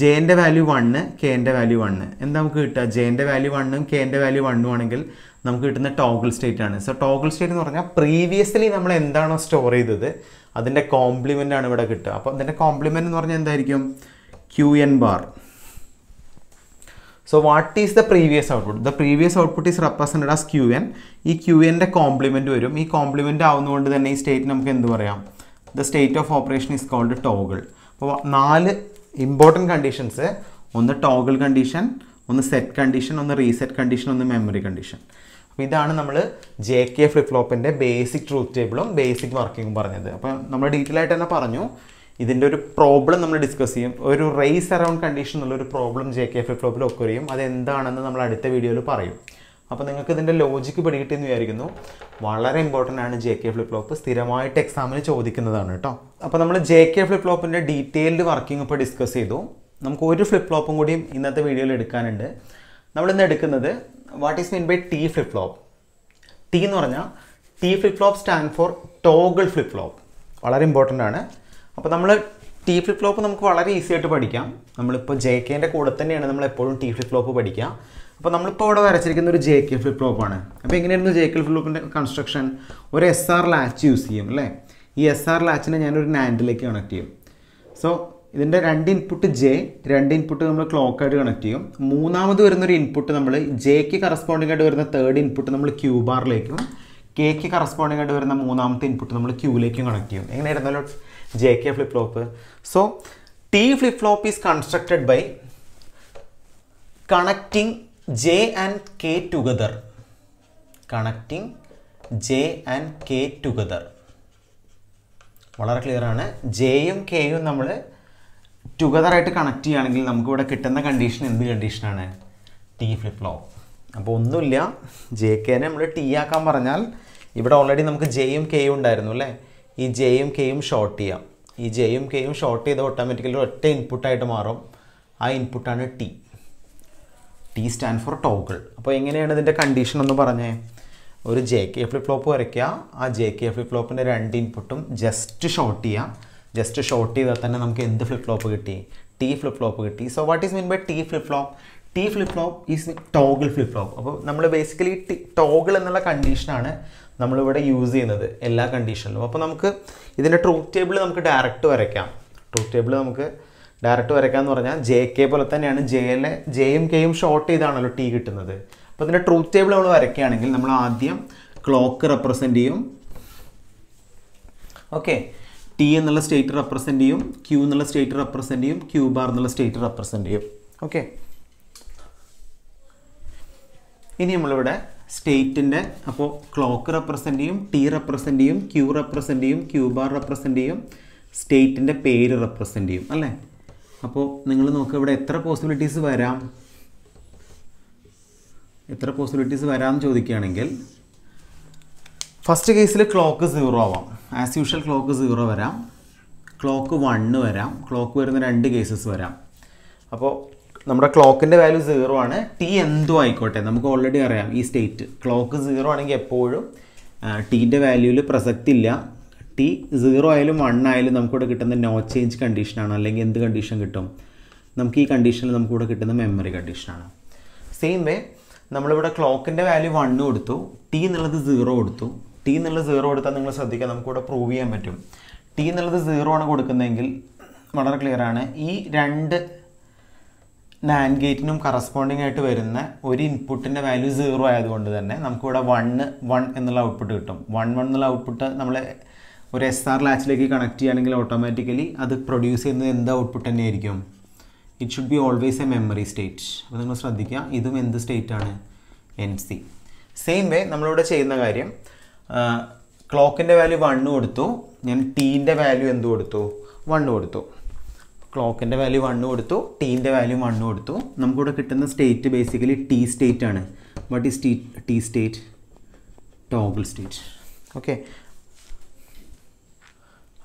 ജെൻ്റെ വാല്യൂ 1, കെൻ്റെ വാല്യൂ 1. എന്താ നമുക്ക് കിട്ടുക? ജെൻ്റെ വാല്യൂ 1ഉം കെൻ്റെ വാല്യൂ 1ഉം ആണെങ്കിൽ നമുക്ക് കിട്ടുന്ന ടോഗിൾ സ്റ്റേറ്റ് ആണ്. സോ ടോഗിൾ സ്റ്റേറ്റ് എന്ന് പറഞ്ഞാൽ പ്രീവിയസ്ലി നമ്മൾ എന്താണോ സ്റ്റോർ ചെയ്തത് അതിൻ്റെ കോംപ്ലിമെൻ്റ് ആണ് ഇവിടെ കിട്ടുക. അപ്പോൾ അതിൻ്റെ കോംപ്ലിമെൻ്റ് എന്ന് പറഞ്ഞാൽ എന്തായിരിക്കും? QN bar. So what is the previous output? The previous output is represented as QN. ഈ QNൻ്റെ കോംപ്ലിമെൻറ്റ് വരും. ഈ കോംപ്ലിമെൻറ്റ് ആവുന്നതുകൊണ്ട് തന്നെ ഈ സ്റ്റേറ്റ് നമുക്ക് എന്ത് പറയാം? The state of operation is called toggle. അപ്പോൾ 4 ഇമ്പോർട്ടൻറ്റ് കണ്ടീഷൻസ്, ഒന്ന് ടോഗിൾ കണ്ടീഷൻ, ഒന്ന് സെറ്റ് കണ്ടീഷൻ, ഒന്ന് റീസെറ്റ് കണ്ടീഷൻ, ഒന്ന് മെമ്മറി കണ്ടീഷൻ. അപ്പോൾ ഇതാണ് നമ്മൾ JK ഫ്ലിപ്പ് ഫ്ലോപ്പിൻ്റെ ബേസിക് ട്രൂത്ത് ടേബിളും ബേസിക് വർക്കിങ്ങും പറഞ്ഞത്. അപ്പോൾ നമ്മൾ ഡീറ്റെയിൽ ആയിട്ട് തന്നെ പറഞ്ഞു. ഇതിൻ്റെ ഒരു പ്രോബ്ലം നമ്മൾ ഡിസ്കസ് ചെയ്യും. ഒരു റേസ് അറൗണ്ട് കണ്ടീഷൻ എന്നുള്ളൊരു പ്രോബ്ലം JK ഫ്ലിപ്പ് ഫ്ലോപ്പിൽ ഒക്കെ ചെയ്യും. അതെന്താണെന്ന് നമ്മൾ അടുത്ത വീഡിയോയിൽ പറയും. അപ്പോൾ നിങ്ങൾക്ക് ഇതിൻ്റെ ലോജിക്ക് പിടികിട്ടിയെന്ന് വിചാരിക്കുന്നു. വളരെ ഇമ്പോർട്ടൻ്റ് ആണ് JK ഫ്ലിപ്പ് ഫ്ലോപ്പ്, സ്ഥിരമായിട്ട് എക്സാമിന് ചോദിക്കുന്നതാണ് കേട്ടോ. അപ്പോൾ നമ്മൾ JK ഫ്ലിപ്പ് ഫ്ലോപ്പിൻ്റെ ഡീറ്റെയിൽഡ് വർക്കിംഗ് ഇപ്പോൾ ഡിസ്കസ് ചെയ്തു. നമുക്ക് ഒരു ഫ്ലിപ്പ് ഫ്ലോപ്പും കൂടിയും ഇന്നത്തെ വീഡിയോയിൽ എടുക്കാനുണ്ട്. നമ്മളിന്ന് എടുക്കുന്നത് what is mean by T flip flop. T എന്ന് പറഞ്ഞാൽ T flip flop stand for toggle flip flop. വളരെ ഇമ്പോർട്ടൻ്റ് ആണ്. അപ്പോൾ നമ്മൾ T ഫ്ലിപ്പ് ഫ്ലോപ്പ് നമുക്ക് വളരെ ഈസി ആയിട്ട് പഠിക്കാം. നമ്മളിപ്പോൾ JKൻ്റെ കൂടെ തന്നെയാണ് നമ്മൾ എപ്പോഴും T ഫ്ലിപ്പ് ഫ്ലോപ്പ് പഠിക്കുക. അപ്പോൾ നമ്മളിപ്പോൾ ഇവിടെ വരച്ചിരിക്കുന്ന ഒരു JK ഫ്ലിപ്പ് ഫ്ലോപ്പാണ്. അപ്പോൾ എങ്ങനെയായിരുന്നു JK ഫ്ലിപ്പ് ഫ്ലോപ്പിൻ്റെ കൺസ്ട്രക്ഷൻ? ഒരു SR ലാച്ച് യൂസ് ചെയ്യും അല്ലേ? ഈ SR ലാച്ചിനെ ഞാനൊരു നാൻഡിലേക്ക് കണക്ട് ചെയ്യും. സോ ഇതിൻ്റെ 2 ഇൻപുട്ട് J, 2 ഇൻപുട്ട് നമ്മൾ ക്ലോക്കായിട്ട് കണക്ട് ചെയ്യും. മൂന്നാമത് വരുന്നൊരു ഇൻപുട്ട് നമ്മൾ Jക്ക് കറസ്പോണ്ടിങ് ആയിട്ട് വരുന്ന 3rd ഇൻപുട്ട് നമ്മൾ Q ബാറിലേക്കും, Kക്ക് കറസ്പോണ്ടിങ് ആയിട്ട് വരുന്ന മൂന്നാമത്തെ ഇൻപുട്ട് നമ്മൾ Qയിലേക്കും കണക്ട് ചെയ്യും. എങ്ങനെയായിരുന്നല്ലോ JK flip flop? So T flip flop is constructed by connecting J and K together. Connecting J and K together. വളരെ ക്ലിയർ ആണ്. Jയും Kയും നമ്മൾ ടുഗദറായിട്ട് കണക്ട് ചെയ്യുകയാണെങ്കിൽ നമുക്കിവിടെ കിട്ടുന്ന കണ്ടീഷൻ എന്ത് കണ്ടീഷനാണ്? T flip flop. അപ്പോൾ ഒന്നുമില്ല, JKനെ നമ്മൾ T ആക്കാൻ പറഞ്ഞാൽ ഇവിടെ ഓൾറെഡി നമുക്ക് Jയും Kയും ഉണ്ടായിരുന്നു അല്ലേ? ഈ Jയും Kയും ഷോർട്ട് ചെയ്യാം. ഈ Jയും Kയും ഷോർട്ട് ചെയ്ത് ഓട്ടോമാറ്റിക്കലി ഒറ്റ ഇൻപുട്ടായിട്ട് മാറും. ആ ഇൻപുട്ടാണ് T. T stand for toggle. അപ്പോൾ എങ്ങനെയാണ് ഇതിൻ്റെ കണ്ടീഷൻ എന്ന് പറഞ്ഞേ? ഒരു JK ഫ്ലിപ്പ് ഫ്ലോപ്പ് വരയ്ക്കുക. ആ JK ഫ്ലിപ്പ് ഫ്ലോപ്പിൻ്റെ 2 ഇൻപുട്ടും ജസ്റ്റ് ഷോർട്ട് ചെയ്യാം. ജസ്റ്റ് ഷോർട്ട് ചെയ്താൽ തന്നെ നമുക്ക് എന്ത് ഫ്ലിപ്പ് ഫ്ലോപ്പ് കിട്ടി? T ഫ്ലിപ്പ് ഫ്ലോപ്പ് കിട്ടി. So what is mean by T flip flop? T flip flop is toggle flip flop. അപ്പോൾ നമ്മൾ ബേസിക്കലി ടോഗിൾ എന്നുള്ള കണ്ടീഷനാണ് നമ്മളിവിടെ യൂസ് ചെയ്യുന്നത് എല്ലാ കണ്ടീഷനിലും. അപ്പോൾ നമുക്ക് ഇതിൻ്റെ ട്രൂത്ത് ടേബിൾ നമുക്ക് ഡയറക്റ്റ് വരയ്ക്കാം. ട്രൂത്ത് ടേബിൾ നമുക്ക് ഡയറക്റ്റ് വരയ്ക്കാമെന്ന് പറഞ്ഞാൽ JK പോലെ തന്നെയാണ്. Jയും Kയും ഷോർട്ട് ചെയ്താണല്ലോ T കിട്ടുന്നത്. അപ്പോൾ ഇതിൻ്റെ ട്രൂത്ത് ടേബിൾ നമ്മൾ വരയ്ക്കുകയാണെങ്കിൽ നമ്മൾ ആദ്യം ക്ലോക്ക് റെപ്രസെൻ്റ് ചെയ്യും. ഓക്കെ, T എന്നുള്ള സ്റ്റേറ്റ് റെപ്രസെൻ്റ് ചെയ്യും, Q എന്നുള്ള സ്റ്റേറ്റ് റെപ്രസെൻ്റ് ചെയ്യും, Q ബാർ എന്നുള്ള സ്റ്റേറ്റ് റെപ്രസെൻ്റ് ചെയ്യും. ഓക്കെ, ഇനി നമ്മളിവിടെ സ്റ്റേറ്റിൻ്റെ അപ്പോൾ ക്ലോക്ക് റെപ്രസെൻ്റ് ചെയ്യും, T റെപ്രസെൻ്റ് ചെയ്യും, Q റെപ്രസെൻ്റ് ചെയ്യും, Q ബാർ റെപ്രസെൻ്റ് ചെയ്യും, സ്റ്റേറ്റിൻ്റെ പേര് റെപ്രസെൻ്റ് ചെയ്യും അല്ലേ? അപ്പോൾ നിങ്ങൾ നോക്കുക ഇവിടെ എത്ര പോസിബിലിറ്റീസ് വരാം? എത്ര പോസിബിലിറ്റീസ് വരാമെന്ന് ചോദിക്കുകയാണെങ്കിൽ ഫസ്റ്റ് കേസിൽ ക്ലോക്ക് 0 ആവാം. ആസ് യൂഷ്വൽ ക്ലോക്ക് 0 വരാം, ക്ലോക്ക് 1 വരാം, ക്ലോക്ക് വരുന്ന 2 കേസസ് വരാം. അപ്പോൾ നമ്മുടെ ക്ലോക്കിൻ്റെ വാല്യൂ 0 ആണ്. T എന്തോ ആയിക്കോട്ടെ, നമുക്ക് ഓൾറെഡി അറിയാം ഈ സ്റ്റേറ്റ് ക്ലോക്ക് 0 ആണെങ്കിൽ എപ്പോഴും Tൻ്റെ വാല്യൂവിൽ പ്രസക്തി ഇല്ല. T 0 ആയാലും 1 ആയാലും നമുക്കിവിടെ കിട്ടുന്ന നോ ചേഞ്ച് കണ്ടീഷനാണ്. അല്ലെങ്കിൽ എന്ത് കണ്ടീഷൻ കിട്ടും? നമുക്ക് ഈ കണ്ടീഷനിൽ നമുക്കിവിടെ കിട്ടുന്ന മെമ്മറി കണ്ടീഷനാണ്. സെയിം വേ നമ്മളിവിടെ ക്ലോക്കിൻ്റെ വാല്യൂ 1 കൊടുത്തു, T എന്നുള്ളത് 0 കൊടുത്തു. T എന്നുള്ളത് 0 കൊടുത്താൽ നിങ്ങൾ ശ്രദ്ധിക്കുക, നമുക്കിവിടെ പ്രൂവ് ചെയ്യാൻ പറ്റും. T എന്നുള്ളത് 0 ആണ് കൊടുക്കുന്നതെങ്കിൽ വളരെ ക്ലിയർ ആണ്. ഈ 2 നാൻഡ് ഗേറ്റിനും കറസ്പോണ്ടിങ് ആയിട്ട് വരുന്ന ഒരു ഇൻപുട്ടിൻ്റെ വാല്യൂ 0 ആയതുകൊണ്ട് തന്നെ നമുക്കിവിടെ 1 എന്നുള്ള ഔട്ട്പുട്ട് കിട്ടും. 1 എന്നുള്ള ഔട്ട്പുട്ട് നമ്മൾ ഒരു SR ലാച്ചിലേക്ക് കണക്ട് ചെയ്യുകയാണെങ്കിൽ ഓട്ടോമാറ്റിക്കലി അത് പ്രൊഡ്യൂസ് ചെയ്യുന്നത് എന്ത് ഔട്ട്പുട്ട് തന്നെയായിരിക്കും? It should be always A memory state. അപ്പോൾ നിങ്ങൾ ശ്രദ്ധിക്കുക, ഇതും എന്ത് സ്റ്റേറ്റാണ്? NC. സെയിം വേ നമ്മളിവിടെ ചെയ്യുന്ന കാര്യം ക്ലോക്കിൻ്റെ വാല്യൂ 1 കൊടുത്തു, ഞാൻ Tൻ്റെ വാല്യൂ എന്ത് കൊടുത്തു? 1 കൊടുത്തു. ക്ലോക്കിൻ്റെ വാല്യൂ 1 കൊടുത്തു, Tൻ്റെ വാല്യൂ 1 കൊടുത്തു. നമുക്കിവിടെ കിട്ടുന്ന സ്റ്റേറ്റ് ബേസിക്കലി T സ്റ്റേറ്റ് ആണ്. What is T state? Toggle state. Okay,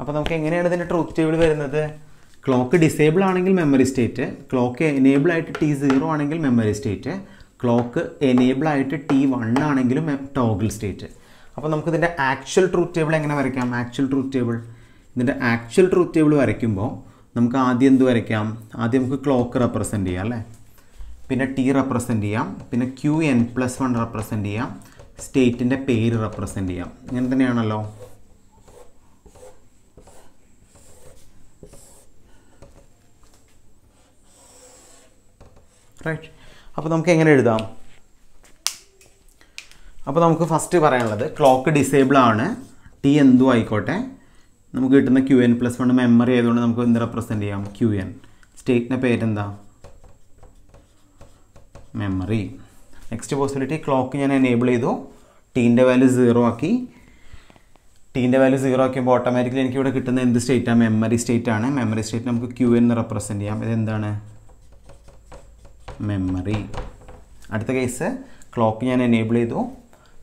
അപ്പോൾ നമുക്ക് എങ്ങനെയാണ് ഇതിൻ്റെ ട്രൂത്ത് ടേബിൾ വരുന്നത്? ക്ലോക്ക് ഡിസേബിൾ ആണെങ്കിൽ മെമ്മറി സ്റ്റേറ്റ്, ക്ലോക്ക് എനേബിൾ ആയിട്ട് T0 ആണെങ്കിൽ മെമ്മറി സ്റ്റേറ്റ്, ക്ലോക്ക് എനേബിൾ ആയിട്ട് T1 ആണെങ്കിലും ടോഗിൾ സ്റ്റേറ്റ്. അപ്പോൾ നമുക്കിതിൻ്റെ ആക്ച്വൽ ട്രൂത്ത് ടേബിൾ എങ്ങനെ വരയ്ക്കാം? ഇതിൻ്റെ ആക്ച്വൽ ട്രൂത്ത് ടേബിൾ വരയ്ക്കുമ്പോൾ നമുക്ക് ആദ്യം എന്ത് വരയ്ക്കാം? ആദ്യം നമുക്ക് ക്ലോക്ക് റെപ്രസെൻ്റ് ചെയ്യാം അല്ലേ? പിന്നെ T റെപ്രസെൻ്റ് ചെയ്യാം, പിന്നെ QN+1 റെപ്രസെൻ്റ് ചെയ്യാം, സ്റ്റേറ്റിൻ്റെ പേര് റെപ്രസെൻ്റ് ചെയ്യാം. ഇങ്ങനെ തന്നെയാണല്ലോ. റൈറ്റ്. അപ്പോൾ നമുക്ക് എങ്ങനെ എഴുതാം? അപ്പോൾ നമുക്ക് ഫസ്റ്റ് പറയാനുള്ളത് ക്ലോക്ക് ഡിസേബിൾ ആണ്. ടി എന്തും ആയിക്കോട്ടെ, നമുക്ക് കിട്ടുന്ന QN+1 മെമ്മറി ആയതുകൊണ്ട് നമുക്ക് എന്ത് റെപ്രസെൻ്റ് ചെയ്യാം? QN. സ്റ്റേറ്റിൻ്റെ പേരെന്താ? മെമ്മറി. നെക്സ്റ്റ് പോസിബിലിറ്റി, ക്ലോക്ക് ഞാൻ എനേബിൾ ചെയ്തു, ടീൻ്റെ വാല്യൂ 0 ആക്കി. ടീൻ്റെ വാല്യൂ 0 ആക്കിയപ്പോൾ ഓട്ടോമാറ്റിക്കലി എനിക്ക് ഇവിടെ കിട്ടുന്ന എന്ത് സ്റ്റേറ്റാണ്? മെമ്മറി സ്റ്റേറ്റ് ആണ്. മെമ്മറി സ്റ്റേറ്റ് നമുക്ക് QN എന്ന് റെപ്രസെൻ്റ് ചെയ്യാം. ഇതെന്താണ്? മെമ്മറി. അടുത്ത കേസ്, ക്ലോക്ക് ഞാൻ എനേബിൾ ചെയ്തു,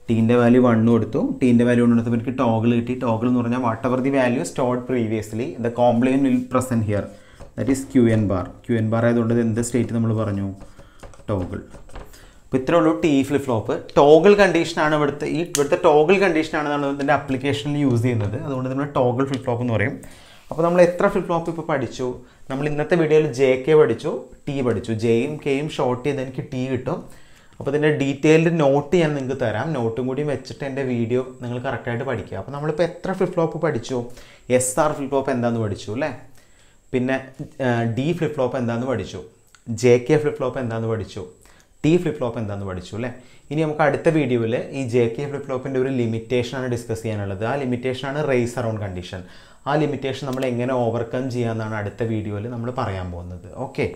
ടീൻ്റെ വാല്യൂ 1 കൊടുത്തു. ടീൻ്റെ വാല്യൂ 1 കൊടുത്തപ്പോൾ എനിക്ക് ടോഗിൾ കിട്ടി. ടോഗിൾ എന്ന് പറഞ്ഞാൽ what ever the value stored previously the compliment will present here, that is QN bar. QN bar ആയതുകൊണ്ട് എന്ത് സ്റ്റേറ്റ് നമ്മൾ പറഞ്ഞു? ടോഗിൾ. അപ്പോൾ ഇത്രേ ഉള്ളൂ ടി ഫ്ലിപ്പ് ഫ്ലോപ്പ്. ടോഗിൾ കണ്ടീഷനാണ് ഇവിടുത്തെ ടോഗിൾ കണ്ടീഷനാണ് നമ്മൾ ഇതിൻ്റെ ആപ്ലിക്കേഷനിൽ യൂസ് ചെയ്യുന്നത്. അതുകൊണ്ട് നമ്മൾ ടോഗിൾ ഫ്ലിപ്പ് ഫ്ലോപ്പ് എന്ന് പറയും. അപ്പോൾ നമ്മൾ എത്ര ഫ്ലിപ്പ് ഫ്ലോപ്പ് ഇപ്പോൾ പഠിച്ചു? നമ്മൾ ഇന്നത്തെ വീഡിയോയിൽ JK പഠിച്ചു, T പഠിച്ചു. Jയും Kയും ഷോർട്ട് ചെയ്ത് എനിക്ക് T കിട്ടും. അപ്പോൾ ഇതിൻ്റെ ഡീറ്റെയിൽഡ് നോട്ട് ഞാൻ നിങ്ങൾക്ക് തരാം. നോട്ടും കൂടി വെച്ചിട്ട് എൻ്റെ വീഡിയോ നിങ്ങൾ കറക്റ്റായിട്ട് പഠിക്കുക. അപ്പോൾ നമ്മളിപ്പോൾ എത്ര ഫ്ലിപ്പ് ഫ്ലോപ്പ് പഠിച്ചു? SR ഫ്ലിപ്പ് ഫ്ലോപ്പ് എന്താണെന്ന് പഠിച്ചു അല്ലേ? പിന്നെ D ഫ്ലിപ്പ് ഫ്ലോപ്പ് എന്താണെന്ന് പഠിച്ചു, JK ഫ്ലിപ്പ് ഫ്ലോപ്പ് എന്താണെന്ന് പഠിച്ചു, T ഫ്ലിപ്പ് ഫ്ലോപ്പ് എന്താണെന്ന് പഠിച്ചു അല്ലേ? ഇനി നമുക്ക് അടുത്ത വീഡിയോയിൽ ഈ JK ഫ്ലിപ്പ് ഫ്ലോപ്പിൻ്റെ ഒരു ലിമിറ്റേഷനാണ് ഡിസ്കസ് ചെയ്യാനുള്ളത്. ആ ലിമിറ്റേഷനാണ് റേസ് അറൗണ്ട് കണ്ടീഷൻ. ആ ലിമിറ്റേഷൻ നമ്മൾ എങ്ങനെ ഓവർകം ചെയ്യാമെന്നാണ് അടുത്ത വീഡിയോയിൽ നമ്മൾ പറയാൻ പോകുന്നത്. ഓക്കെ.